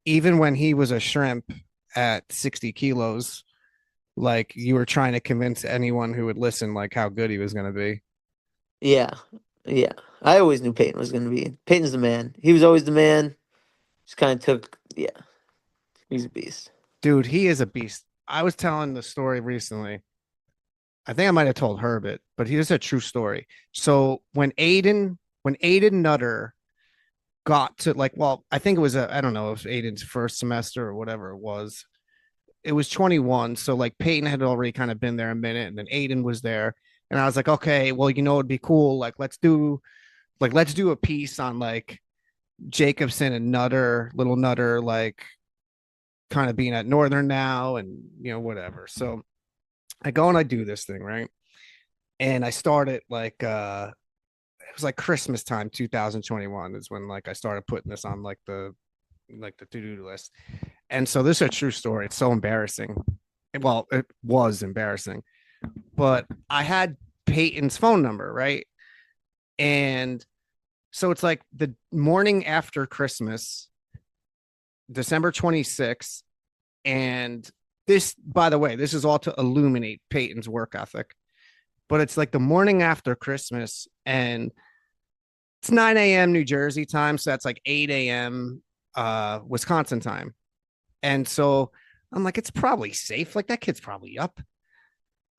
even when he was a shrimp at 60 kilos, like you were trying to convince anyone who would listen, like how good he was going to be. Yeah. Yeah. I always knew Peyton was going to be. Peyton's the man. He was always the man. Just kind of yeah, he's a beast. Dude, he is a beast. I was telling the story recently. I think I might have told Herbert, but here's a true story. So when Aiden Nutter got to like, well, I think it was I don't know, it was Aiden's first semester or whatever it was. It was 21. So like Peyton had already kind of been there a minute, and then Aiden was there. And I was like, okay, well, it'd be cool. Like, let's do a piece on like Jacobson and Nutter, little Nutter, like kind of being at Northern now and whatever. So I go and I do this thing, right? And I started like it was like Christmas time 2021 is when like I started putting this on like the to-do list. And so this is a true story. It's so embarrassing. Well, it was embarrassing. But I had Peyton's phone number, right? And so it's like the morning after Christmas, December 26th. And this, by the way, this is all to illuminate Peyton's work ethic. But it's like the morning after Christmas, and it's 9 a.m. New Jersey time. So that's like 8 a.m. Wisconsin time. And so I'm like, it's probably safe. Like that kid's probably up.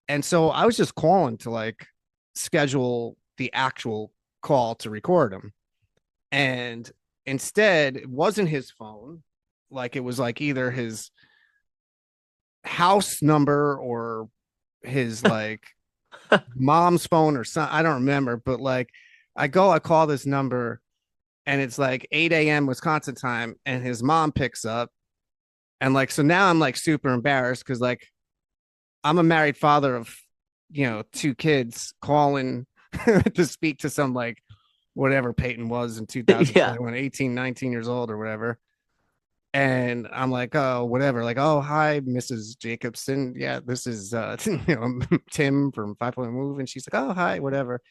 And so I was just calling to like schedule the actual call to record him. And instead, it wasn't his phone. Like it was like either his house number or his like mom's phone or something. I don't remember, but like I call this number and it's like 8 a.m. Wisconsin time, and his mom picks up. And like, so now I'm like super embarrassed because like I'm a married father of, two kids calling to speak to some like whatever Peyton was in Yeah. 2021, 18, 19 years old or whatever. And I'm like, oh, whatever. Like, oh, hi, Mrs. Jacobson. Yeah, this is Tim from 5 Point Move. And she's like, oh, hi, whatever.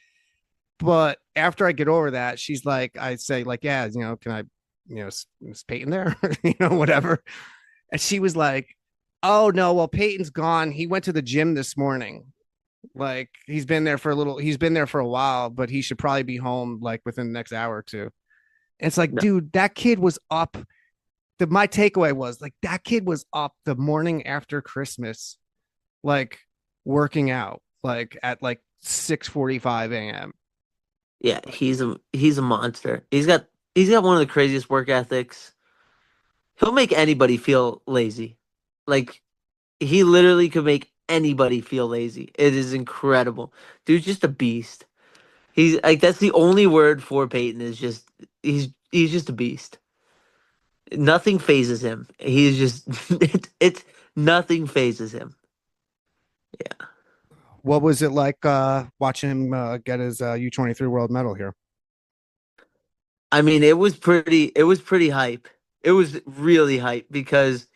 But after I get over that, she's like, I say, like, yeah, can I, is Peyton there? Whatever. And she was like, oh no, well, Peyton's gone. He went to the gym this morning. Like he's been there for a while, but he should probably be home like within the next hour or two. And it's like, No. dude, that kid was up. My takeaway was like that kid was up the morning after Christmas, like working out, like at like 6:45 a.m. Yeah, he's a monster. He's got one of the craziest work ethics. He'll make anybody feel lazy. Like he literally could make anybody feel lazy. It is incredible. Dude's just a beast. He's like that's the only word for Peyton is just he's just a beast. Nothing phases him. He's just it's nothing phases him. Yeah. What was it like watching him get his U23 world medal here? I mean, it was pretty hype. It was really hype because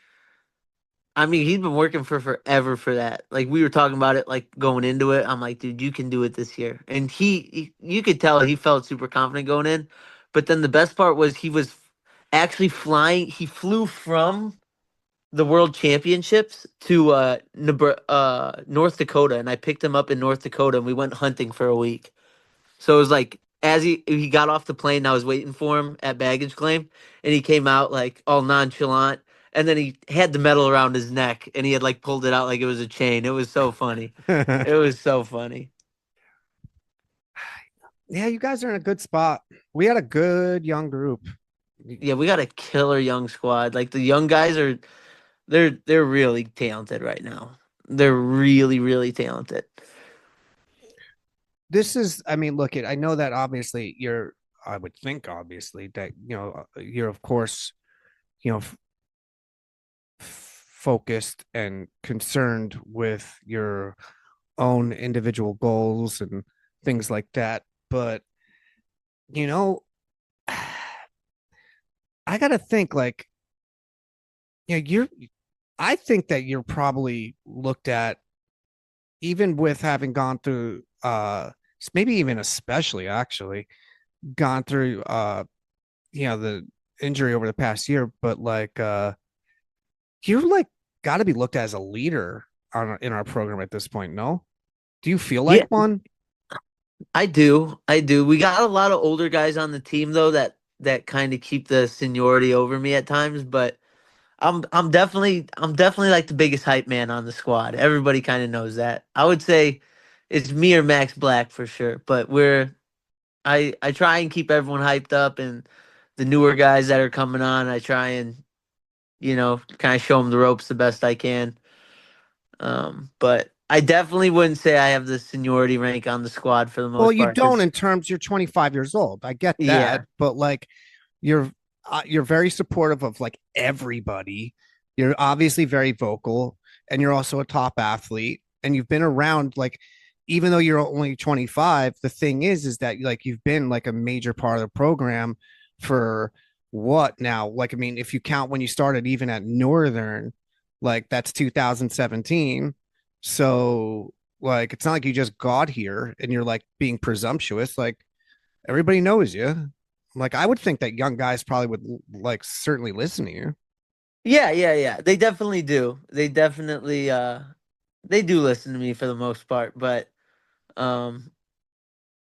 I mean, he's been working for forever for that. Like we were talking about it like going into it. I'm like, dude, you can do it this year. And you could tell he felt super confident going in. But then the best part was he was actually flying. He flew from the World Championships to North Dakota, and I picked him up in North Dakota, and we went hunting for a week. So it was like as he got off the plane, I was waiting for him at baggage claim, and he came out like all nonchalant, and then he had the medal around his neck, and he had like pulled it out like it was a chain. It was so funny. It was so funny. Yeah, you guys are in a good spot. We had a good young group. Yeah, we got a killer young squad. Like the young guys are, they're really talented right now. They're really really talented. This is, I mean, look, I know that obviously I would think obviously that, you're of course, you know, focused and concerned with your own individual goals and things like that. But, you know, I got to think like, I think that you're probably looked at even with having gone through, maybe even especially actually gone through, the injury over the past year, but like, you're like got to be looked at as a leader in our program at this point. No, do you feel like Yeah, one? I do. I do. We got a lot of older guys on the team though that kind of keep the seniority over me at times, but I'm definitely like the biggest hype man on the squad. Everybody kind of knows that. I would say it's me or Max Black for sure, but I try and keep everyone hyped up, and the newer guys that are coming on, I try and kind of show them the ropes the best I can. But I definitely wouldn't say I have the seniority rank on the squad for the Well, most you part. don't 'Cause in terms you're 25 years old. I get that, yeah, but like you're you're very supportive of like everybody. You're obviously very vocal, and you're also a top athlete, and you've been around like even though you're only 25, the thing is that like you've been like a major part of the program for what now? Like I mean, if you count when you started even at Northern, like that's 2017. So like it's not like you just got here and you're like being presumptuous. Like everybody knows you. Like I would think that young guys probably would like certainly listen to you. yeah. They definitely do. They do listen to me for the most part, but um,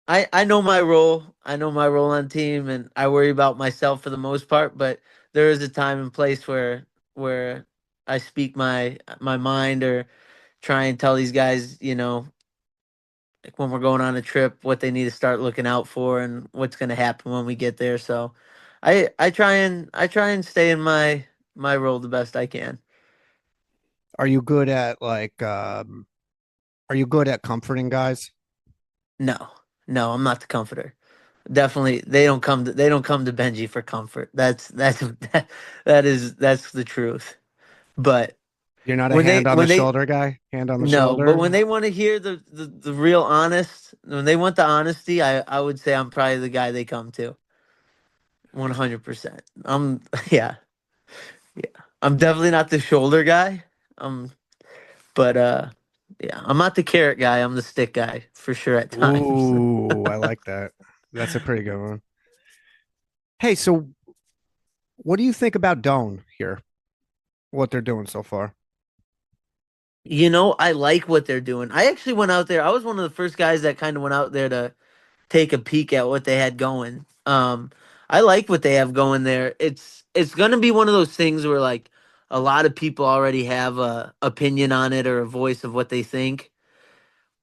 I know my role. I know my role on team, and I worry about myself for the most part. But there is a time and place where I speak my mind or try and tell these guys, like when we're going on a trip, what they need to start looking out for and what's going to happen when we get there. So, I try and stay in my role the best I can. Are you good at like are you good at comforting guys? No, no, I'm not the comforter. Definitely, they don't come to Benji for comfort. That's the truth. But You're not a when they hand on the when they shoulder guy? Hand on the no, but shoulder? when they want to hear the real honest, when they want the honesty, I would say I'm probably the guy they come to. 100%. Yeah, yeah. I'm definitely not the shoulder guy. But yeah, I'm not the carrot guy. I'm the stick guy for sure at times. Ooh, I like that. That's a pretty good one. Hey, so what do you think about Doan here? What they're doing so far? I like what they're doing. I actually went out there. I was one of the first guys that kind of went out there to take a peek at what they had going. I like what they have going there. It's gonna be one of those things where like a lot of people already have a opinion on it or a voice of what they think,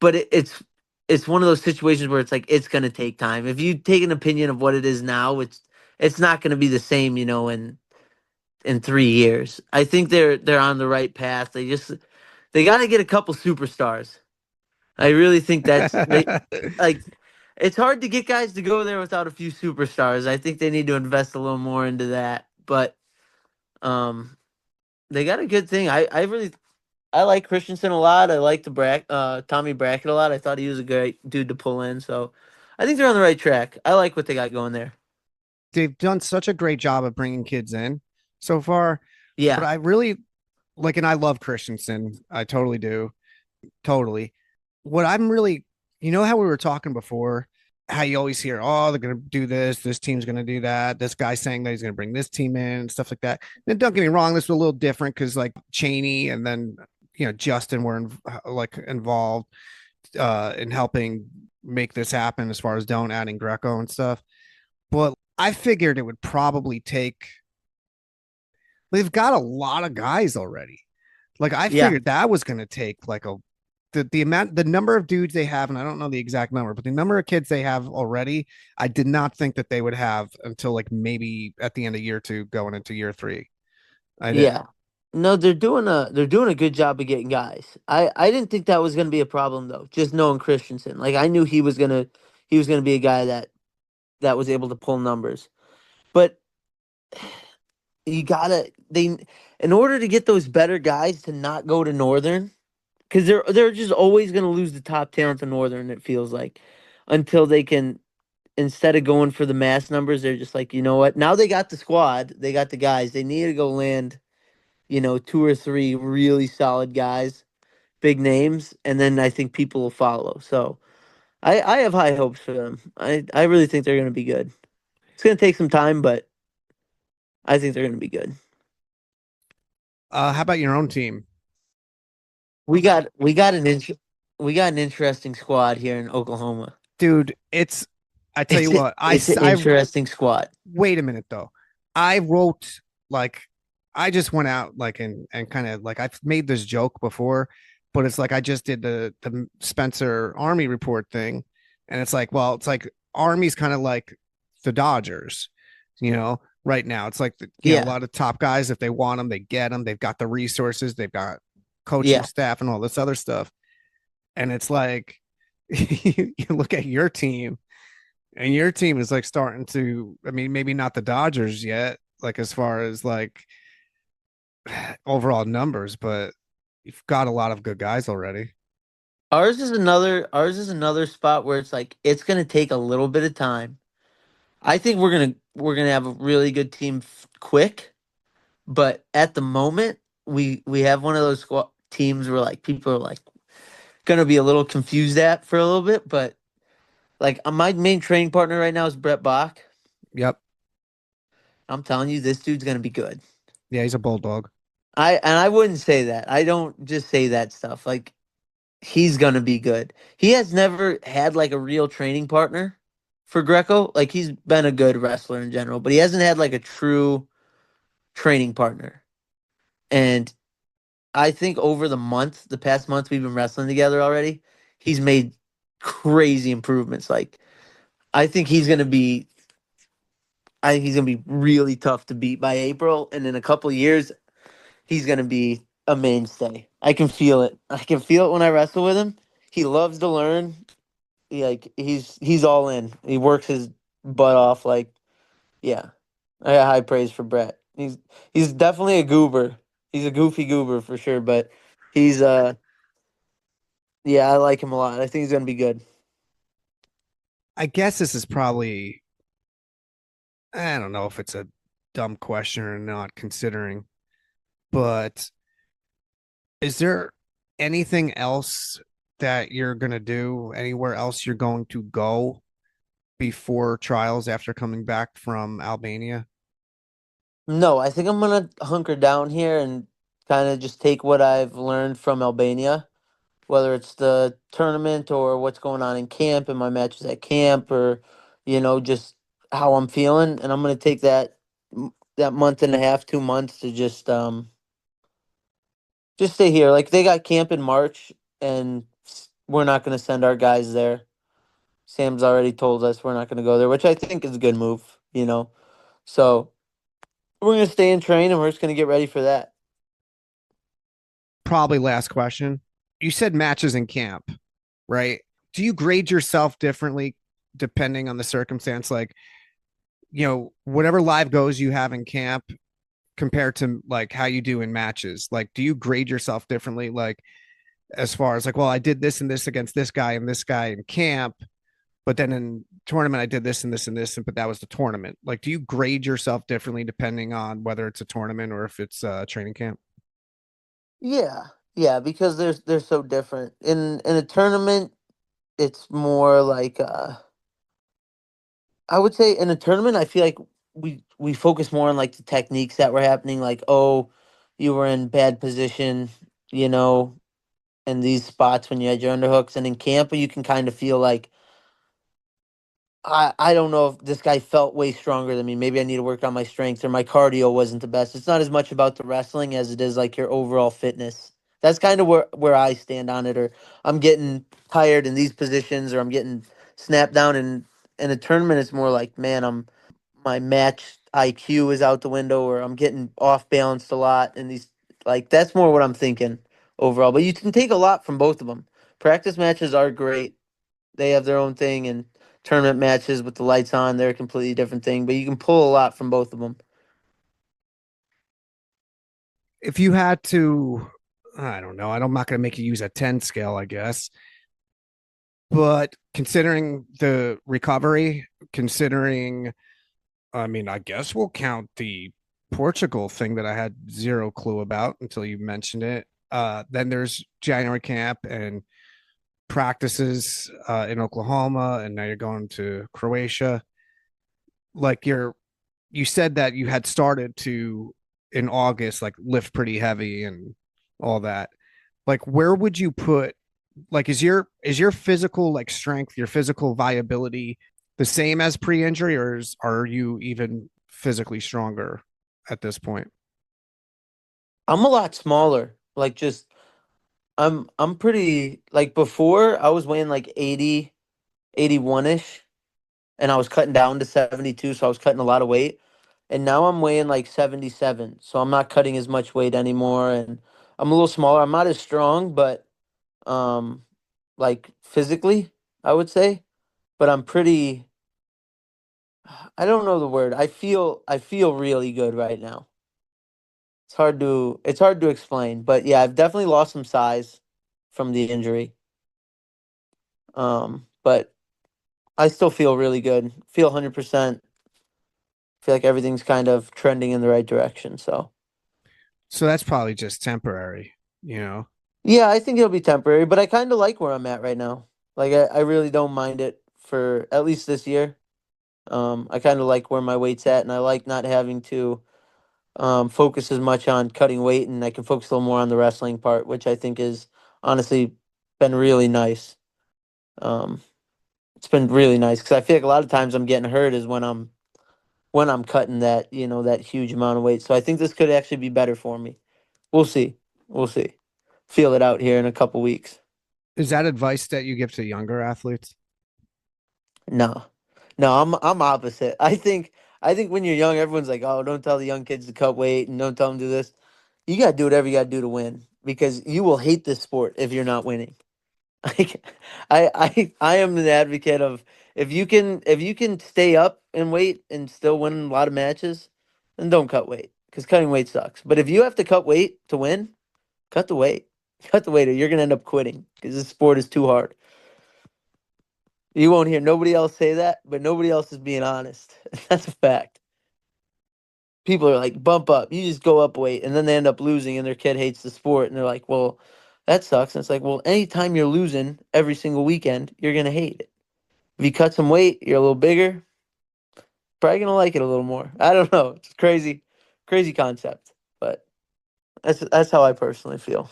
but it's one of those situations where it's like it's gonna take time. If you take an opinion of what it is now, it's not gonna be the same, in 3 years. I think they're on the right path. They got to get a couple superstars. I really think that's they like. It's hard to get guys to go there without a few superstars. I think they need to invest a little more into that. But um, they got a good thing. I like Christensen a lot. I like Tommy Brackett a lot. I thought he was a great dude to pull in. So I think they're on the right track. I like what they got going there. They've done such a great job of bringing kids in so far, but Yeah, I really like, and I love Christensen. I totally do. Totally. What I'm really, you know, how we were talking before, how you always hear, oh, they're going to do this team's going to do that, this guy saying that he's going to bring this team in and stuff like that. And don't get me wrong, this was a little different because like Cheney and then, Justin were like involved in helping make this happen as far as don't adding Greco and stuff. But I figured it would probably take, they've got a lot of guys already. Like I yeah, figured that was going to take like the number of dudes they have, and I don't know the exact number, but the number of kids they have already, I did not think that they would have until like maybe at the end of year two, going into year three. I did. yeah. No, they're doing a good job of getting guys. I didn't think that was gonna be a problem though. Just knowing Christensen, like I knew he was gonna be a guy that was able to pull numbers. But you gotta they in order to get those better guys to not go to Northern, because they're just always gonna lose the top talent to Northern. It feels like until they can, instead of going for the mass numbers, they're just like, you know what? Now they got the squad, they got the guys. They need to go land, two or three really solid guys, big names, and then I think people will follow. So I have high hopes for them. I really think they're gonna be good. It's gonna take some time, but I think they're gonna be good. How about your own team? We got an interesting squad here in Oklahoma. Dude, I tell you what, It's an interesting squad. wait a minute though. I wrote like I just went out like and kind of like I've made this joke before, but it's like I just did the Spencer Army report thing, and it's like, well, it's like Army's kind of like the Dodgers, right now. It's like a Yeah, lot of top guys, if they want them, they get them. They've got the resources, they've got coaching yeah. staff and all this other stuff. And it's like you look at your team, and your team is like starting to, I mean, maybe not the Dodgers yet, like as far as like overall numbers, but you've got a lot of good guys already. Ours is another spot where it's like it's gonna take a little bit of time. I think we're gonna have a really good team quick, but at the moment we have one of those teams where like people are like gonna be a little confused at for a little bit, but like my main training partner right now is Brett Bach. Yep. I'm telling you, this dude's gonna be good. Yeah, he's a bulldog. I wouldn't say that. I don't just say that stuff. Like he's gonna be good. He has never had like a real training partner for Greco. Like he's been a good wrestler in general, but he hasn't had like a true training partner. And I think over the past month we've been wrestling together already, he's made crazy improvements. Like I think he's gonna be I think he's gonna be really tough to beat by April, and in a couple years, he's gonna be a mainstay. I can feel it. I can feel it when I wrestle with him. He loves to learn. He's all in. He works his butt off. Like yeah, I got high praise for Brett. He's definitely a goober. He's a goofy goober for sure, but he's yeah, I like him a lot. I think he's gonna be good. I guess this is probably, I don't know if it's a dumb question or not, considering, but is there anything else that you're going to do, anywhere else you're going to go before trials after coming back from Albania? No, I think I'm gonna hunker down here and kind of just take what I've learned from Albania, whether it's the tournament or what's going on in camp and my matches at camp, or just how I'm feeling, and I'm gonna take that month and a half, 2 months to just stay here. Like they got camp in March, and we're not gonna send our guys there. Sam's already told us we're not gonna go there, which I think is a good move. So we're gonna stay and train, and we're just gonna get ready for that. Probably last question. You said matches in camp, right? Do you grade yourself differently depending on the circumstance? Like, whatever live goes you have in camp compared to like how you do in matches? Like, do you grade yourself differently? Like, as far as like, well, I did this and this against this guy and this guy in camp, but then in tournament I did this and this and this, but that was the tournament. Like, do you grade yourself differently depending on whether it's a tournament or if it's a training camp? Yeah, yeah, because they're so different. In a tournament, it's more like I would say in a tournament, I feel like we focus more on like the techniques that were happening, like oh, you were in bad position, you know, in these spots when you had your underhooks, and in camp you can kind of feel like I don't know if this guy felt way stronger than me. Maybe I need to work on my strength or my cardio wasn't the best. It's not as much about the wrestling as it is like your overall fitness. That's kind of where I stand on it. Or I'm getting tired in these positions, or I'm getting snapped down in a tournament. It's more like, man, my match IQ is out the window, or I'm getting off balanced a lot. And these like that's more what I'm thinking overall. But you can take a lot from both of them. Practice matches are great. They have their own thing, and tournament matches with the lights on, they're a completely different thing. But you can pull a lot from both of them. If you had to, I don't know, I'm not going to make you use a 10 scale, I guess, but considering the recovery, considering, I mean, I guess we'll count the Portugal thing that I had zero clue about until you mentioned it. Then there's January camp and practices in Oklahoma, and now you're going to Croatia. Like you said that you had started to in August, like lift pretty heavy and all that. Like, where would you put? Like, is your physical like strength, your physical viability, the same as pre-injury, or are you even physically stronger at this point? I'm a lot smaller. Like just I'm pretty like before I was weighing like 80, 81ish, and I was cutting down to 72, so I was cutting a lot of weight. And now I'm weighing like 77, so I'm not cutting as much weight anymore, and I'm a little smaller. I'm not as strong, but um like physically, I would say, but I'm pretty, I don't know the word. I feel really good right now. It's hard to explain, but yeah, I've definitely lost some size from the injury. But I still feel really good. Feel 100%. Feel like everything's kind of trending in the right direction. So, So that's probably just temporary, you know. yeah, I think it'll be temporary, but I kind of like where I'm at right now. Like I really don't mind it for at least this year. I kind of like where my weight's at, and I like not having to focus as much on cutting weight, and I can focus a little more on the wrestling part, which I think is honestly been really nice. Um, it's been really nice because I feel like a lot of times I'm getting hurt is when I'm cutting that, that huge amount of weight. So I think this could actually be better for me. We'll see. We'll see. Feel it out here in a couple weeks. Is that advice that you give to younger athletes? No, no, I'm opposite. I think when you're young, everyone's like, "Oh, don't tell the young kids to cut weight and don't tell them to do this." You gotta do whatever you gotta do to win because you will hate this sport if you're not winning. Like, I am an advocate of if you can stay up and weight and still win a lot of matches, then don't cut weight because cutting weight sucks. But if you have to cut weight to win, cut the weight. Cut the weight, or you're gonna end up quitting because this sport is too hard. You won't hear nobody else say that, but nobody else is being honest. That's a fact. People are like, bump up. You just go up weight, and then they end up losing, and their kid hates the sport, and they're like, well, that sucks. And it's like, well, anytime you're losing every single weekend, you're gonna hate it. If you cut some weight, you're a little bigger, probably gonna like it a little more. I don't know. It's crazy, crazy concept, but that's how I personally feel.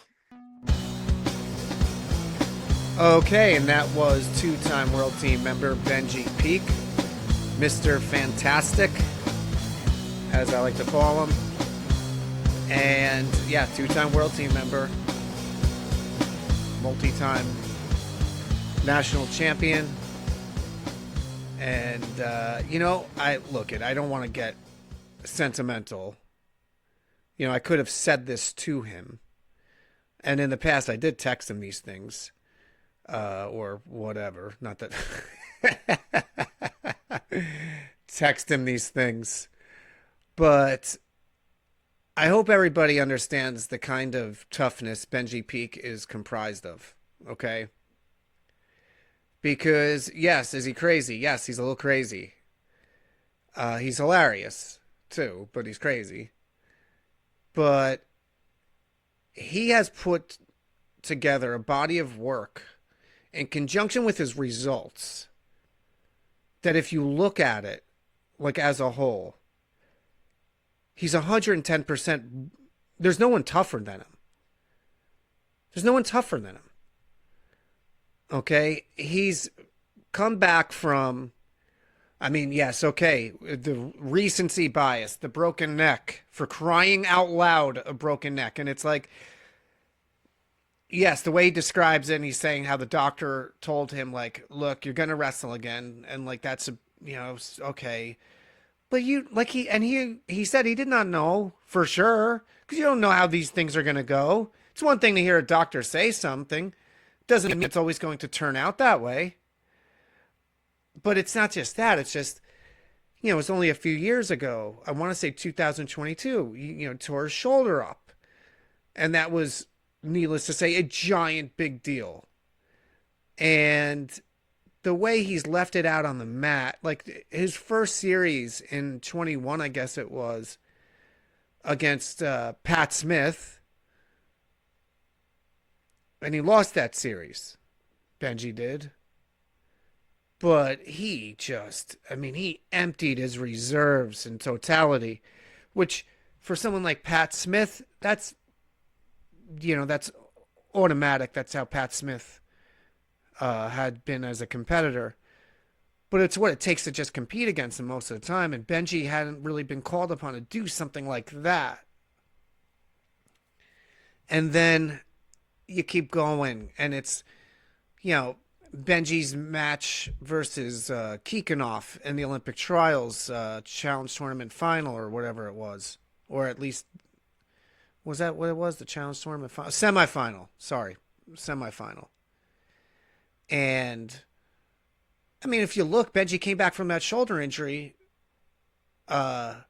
Okay, and that was two-time world team member Benji Peak, Mr. Fantastic, as I like to call him. And yeah, two-time world team member, multi-time national champion. And I don't want to get sentimental. I could have said this to him. And in the past I did text him these things. Or whatever. Not that text him these things. But I hope everybody understands the kind of toughness Benji Peak is comprised of. Okay? Because, yes, is he crazy? Yes, he's a little crazy. He's hilarious, too, but he's crazy. But he has put together a body of work in conjunction with his results that if you look at it like as a whole, he's 110%. There's no one tougher than him. There's no one tougher than him. Okay? He's come back from, yes, okay, the recency bias, the broken neck, for crying out loud, a broken neck. And it's like, yes, the way he describes it, and he's saying how the doctor told him, like, look, you're going to wrestle again. And, like, that's, okay. But he said he did not know for sure, because you don't know how these things are going to go. It's one thing to hear a doctor say something. Doesn't mean it's always going to turn out that way. But it's not just that. It's just, it was only a few years ago. I want to say 2022, tore his shoulder up. And that was, needless to say, a giant big deal. And the way he's left it out on the mat, like his first series in 21, I guess it was, against Pat Smith, and he lost that series. Benji did. But he he emptied his reserves in totality, which for someone like Pat Smith, that's automatic. That's how Pat Smith had been as a competitor. But it's what it takes to just compete against him most of the time. And Benji hadn't really been called upon to do something like that. And then you keep going, and it's, Benji's match versus Kikanoff in the Olympic trials challenge tournament final or whatever it was. Or at least, was that what it was? The challenge tournament final? Semifinal. Sorry. Semifinal. And, I mean, if you look, Benji came back from that shoulder injury and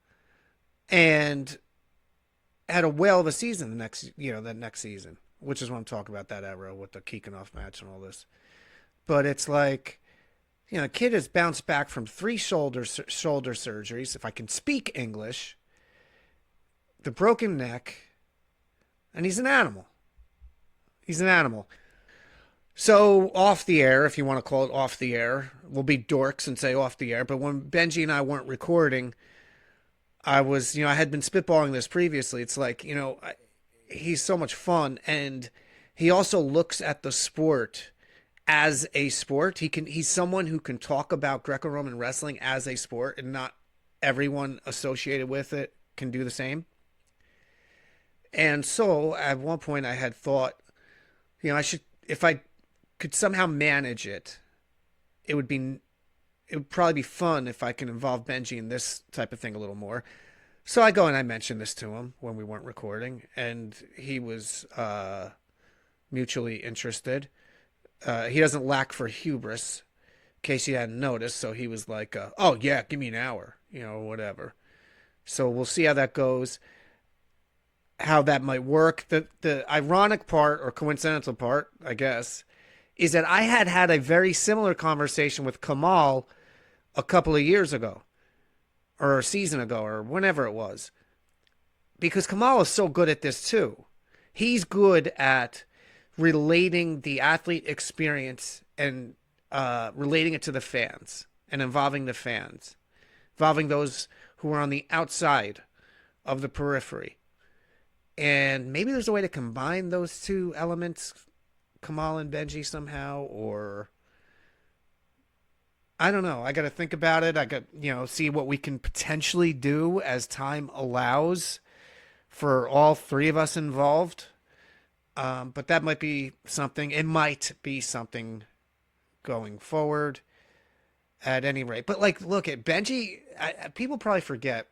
had a whale of a season the next season, which is what I'm talking about, that era with the Kikanoff match and all this. But it's like, the kid has bounced back from 3 shoulder surgeries, if I can speak English, the broken neck, and he's an animal. He's an animal. So off the air, if you want to call it off the air, we'll be dorks and say off the air. But when Benji and I weren't recording, I was, I had been spitballing this previously. It's like, he's so much fun, and he also looks at the sport as a sport. He's someone who can talk about Greco-Roman wrestling as a sport, and not everyone associated with it can do the same. And so at one point I had thought, if I could somehow manage it, it would probably be fun if I can involve Benji in this type of thing a little more. So I go and I mentioned this to him when we weren't recording, and he was mutually interested. He doesn't lack for hubris, in case you hadn't noticed. So he was like, oh yeah, give me an hour, whatever. So we'll see how that goes, how that might work. The ironic part, or coincidental part, I guess, is that I had a very similar conversation with Kamal a couple of years ago, or a season ago, or whenever it was. Because Kamal is so good at this too. He's good at relating the athlete experience and relating it to the fans, and involving the fans, involving those who are on the outside of the periphery. And maybe there's a way to combine those two elements, Kamal and Benji, somehow, or I don't know. I got to think about it. I got, see what we can potentially do as time allows for all 3 of us involved. But that might be something. It might be something going forward at any rate. But look at Benji. People probably forget.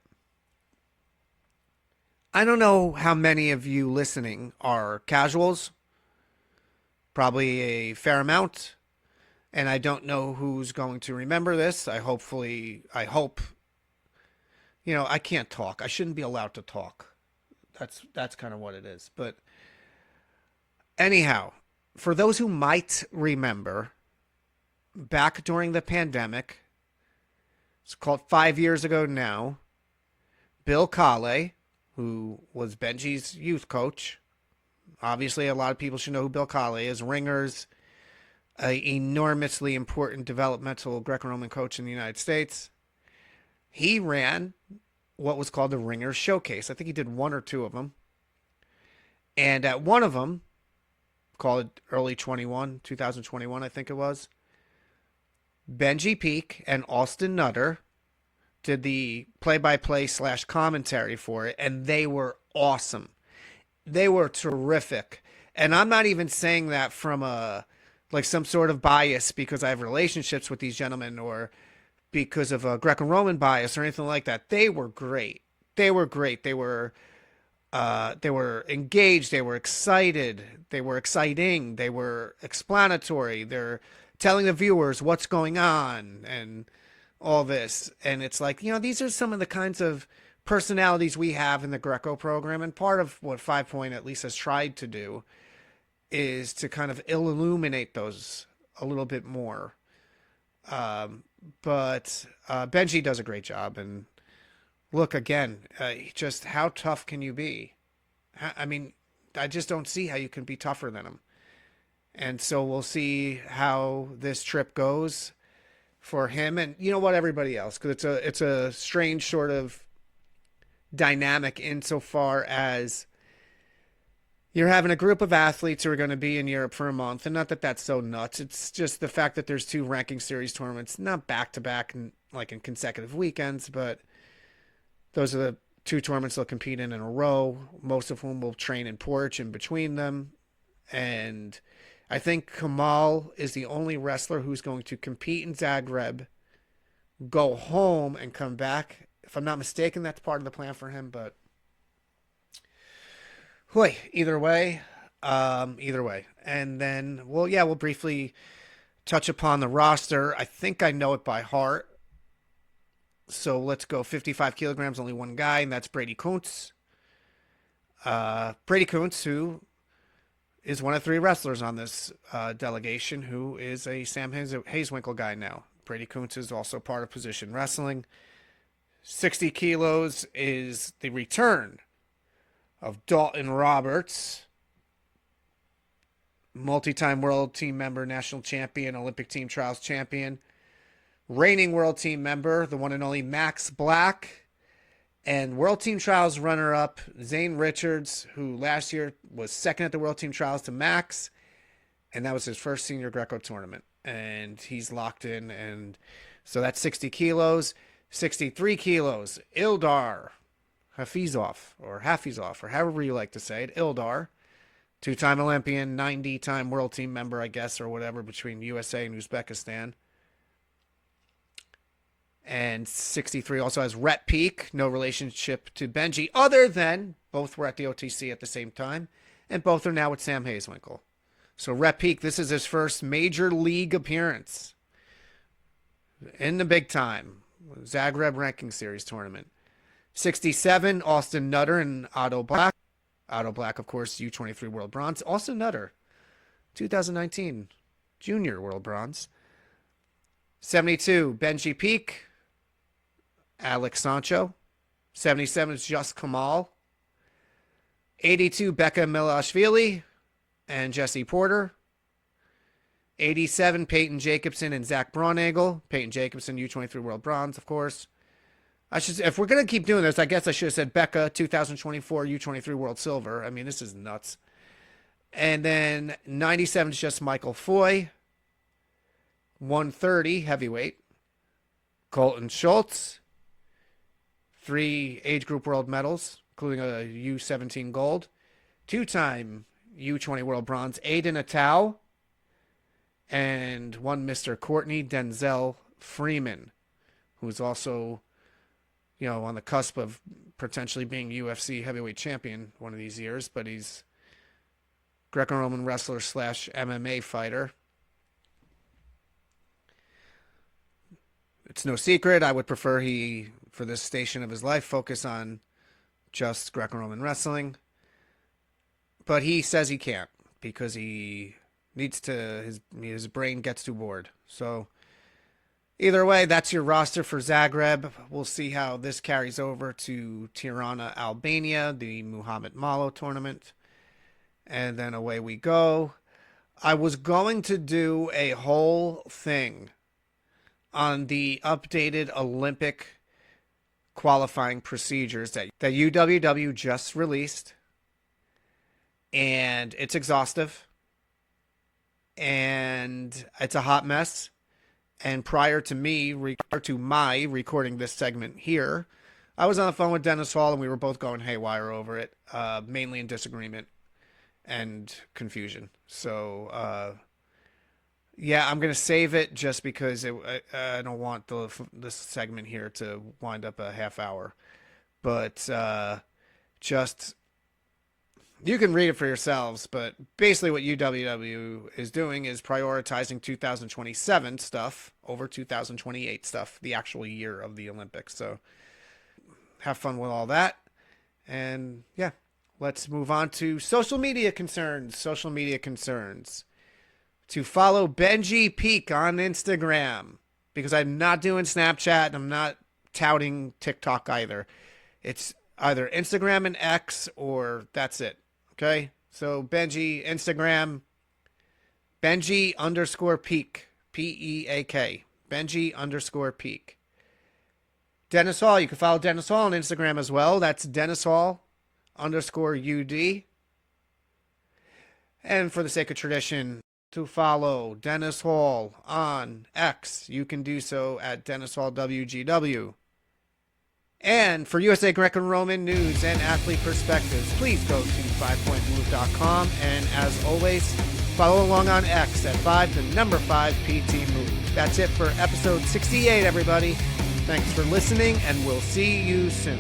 I don't know how many of you listening are casuals. Probably a fair amount. And I don't know who's going to remember this. I hope, I can't talk. I shouldn't be allowed to talk. That's kind of what it is. But anyhow, for those who might remember, back during the pandemic, it's called 5 years ago now, Bill Cale, who was Benji's youth coach, obviously a lot of people should know who Bill Cale is, Ringers, an enormously important developmental Greco-Roman coach in the United States. He ran what was called the Ringers Showcase. I think he did 1 or 2 of them. And at one of them, called early 2021, I think it was, Benji Peak and Austin Nutter did the play-by-play / commentary for it, and they were awesome. They were terrific. And I'm not even saying that from some sort of bias because I have relationships with these gentlemen, or because of a Greco-Roman bias or anything like that. They were great. They were great. They were engaged. They were excited. They were exciting. They were explanatory. They're telling the viewers what's going on and all this. And it's like, these are some of the kinds of personalities we have in the Greco program. And part of what 5 Point at least has tried to do is to kind of illuminate those a little bit more. But Benji does a great job. And look, again, just how tough can you be? I mean, I just don't see how you can be tougher than him. And so we'll see how this trip goes for him and, everybody else. Because it's a strange sort of dynamic insofar as you're having a group of athletes who are going to be in Europe for a month. And not that that's so nuts. It's just the fact that there's 2 ranking series tournaments, not back-to-back, like in consecutive weekends, but those are the 2 tournaments they'll compete in a row, most of whom will train in Porch in between them. And I think Kamal is the only wrestler who's going to compete in Zagreb, go home, and come back. If I'm not mistaken, that's part of the plan for him. But either way. And then, we'll briefly touch upon the roster. I think I know it by heart. So let's go 55 kilograms, only one guy, and that's Brady Kuntz. Brady Kuntz, who is one of 3 wrestlers on this delegation, who is a Sam Hazewinkel guy now. Brady Kuntz is also part of Position Wrestling. 60 kilos is the return of Dalton Roberts, multi-time world team member, national champion, Olympic team trials champion, reigning world team member, the one and only Max Black, and world team trials runner-up Zane Richards, who last year was second at the world team trials to Max, and that was his first senior Greco tournament, and he's locked in. And so that's 60 kilos. 63 kilos, Ildar Hafizov, or however you like to say it, Ildar, 2-time Olympian, 90-time world team member, I guess, or whatever, between USA and Uzbekistan. And 63 also has Rhett Peak, no relationship to Benji, other than both were at the OTC at the same time, and both are now with Sam Hazewinkel. So Rhett Peak, this is his first major league appearance in the big time, Zagreb Ranking Series tournament. 67, Austin Nutter and Otto Black. Otto Black, of course, U23 World Bronze. Austin Nutter, 2019 Junior World Bronze. 72, Benji Peak, Alex Sancho. 77 is Just Kamal. 82, Becca Milashvili and Jesse Porter. 87, Peyton Jacobson and Zach Braunagel. Peyton Jacobson, U23 World Bronze, of course. If we're going to keep doing this, I guess I should have said Becca, 2024 U23 World Silver. I mean, this is nuts. And then 97 is just Michael Foy. 130, heavyweight, Colton Schultz. 3 age group world medals, including a U17 gold. 2-time U20 World Bronze, Aiden Atau. And 1 Mr. Courtney Denzel Freeman, who's also, on the cusp of potentially being UFC heavyweight champion one of these years, but he's Greco-Roman wrestler / MMA fighter. It's no secret, I would prefer he, for this station of his life, focus on just Greco-Roman wrestling. But he says he can't because he needs to, his brain gets too bored. So either way, that's your roster for Zagreb. We'll see how this carries over to Tirana, Albania, the Muhammad Malo tournament. And then away we go. I was going to do a whole thing on the updated Olympic qualifying procedures that UWW just released. And it's exhaustive. And it's a hot mess. And prior to my recording this segment here, I was on the phone with Dennis Hall and we were both going haywire over it, mainly in disagreement and confusion. So, I'm going to save it just because I don't want this segment here to wind up a half hour. But you can read it for yourselves, but basically what UWW is doing is prioritizing 2027 stuff over 2028 stuff, the actual year of the Olympics. So have fun with all that. And let's move on to social media concerns. To follow Benji Peak on Instagram, because I'm not doing Snapchat and I'm not touting TikTok either. It's either Instagram and X or that's it. Okay, so Benji, Instagram, Benji_Peak, Peak, Benji_Peak. Dennis Hall, you can follow Dennis Hall on Instagram as well. That's Dennis Hall_UD. And for the sake of tradition, to follow Dennis Hall on X, you can do so at Dennis Hall WGW. And for USA Greco-Roman news and athlete perspectives, please go to 5pointmove.com. And as always, follow along on X at 5PT Move. That's it for episode 68, everybody. Thanks for listening, and we'll see you soon.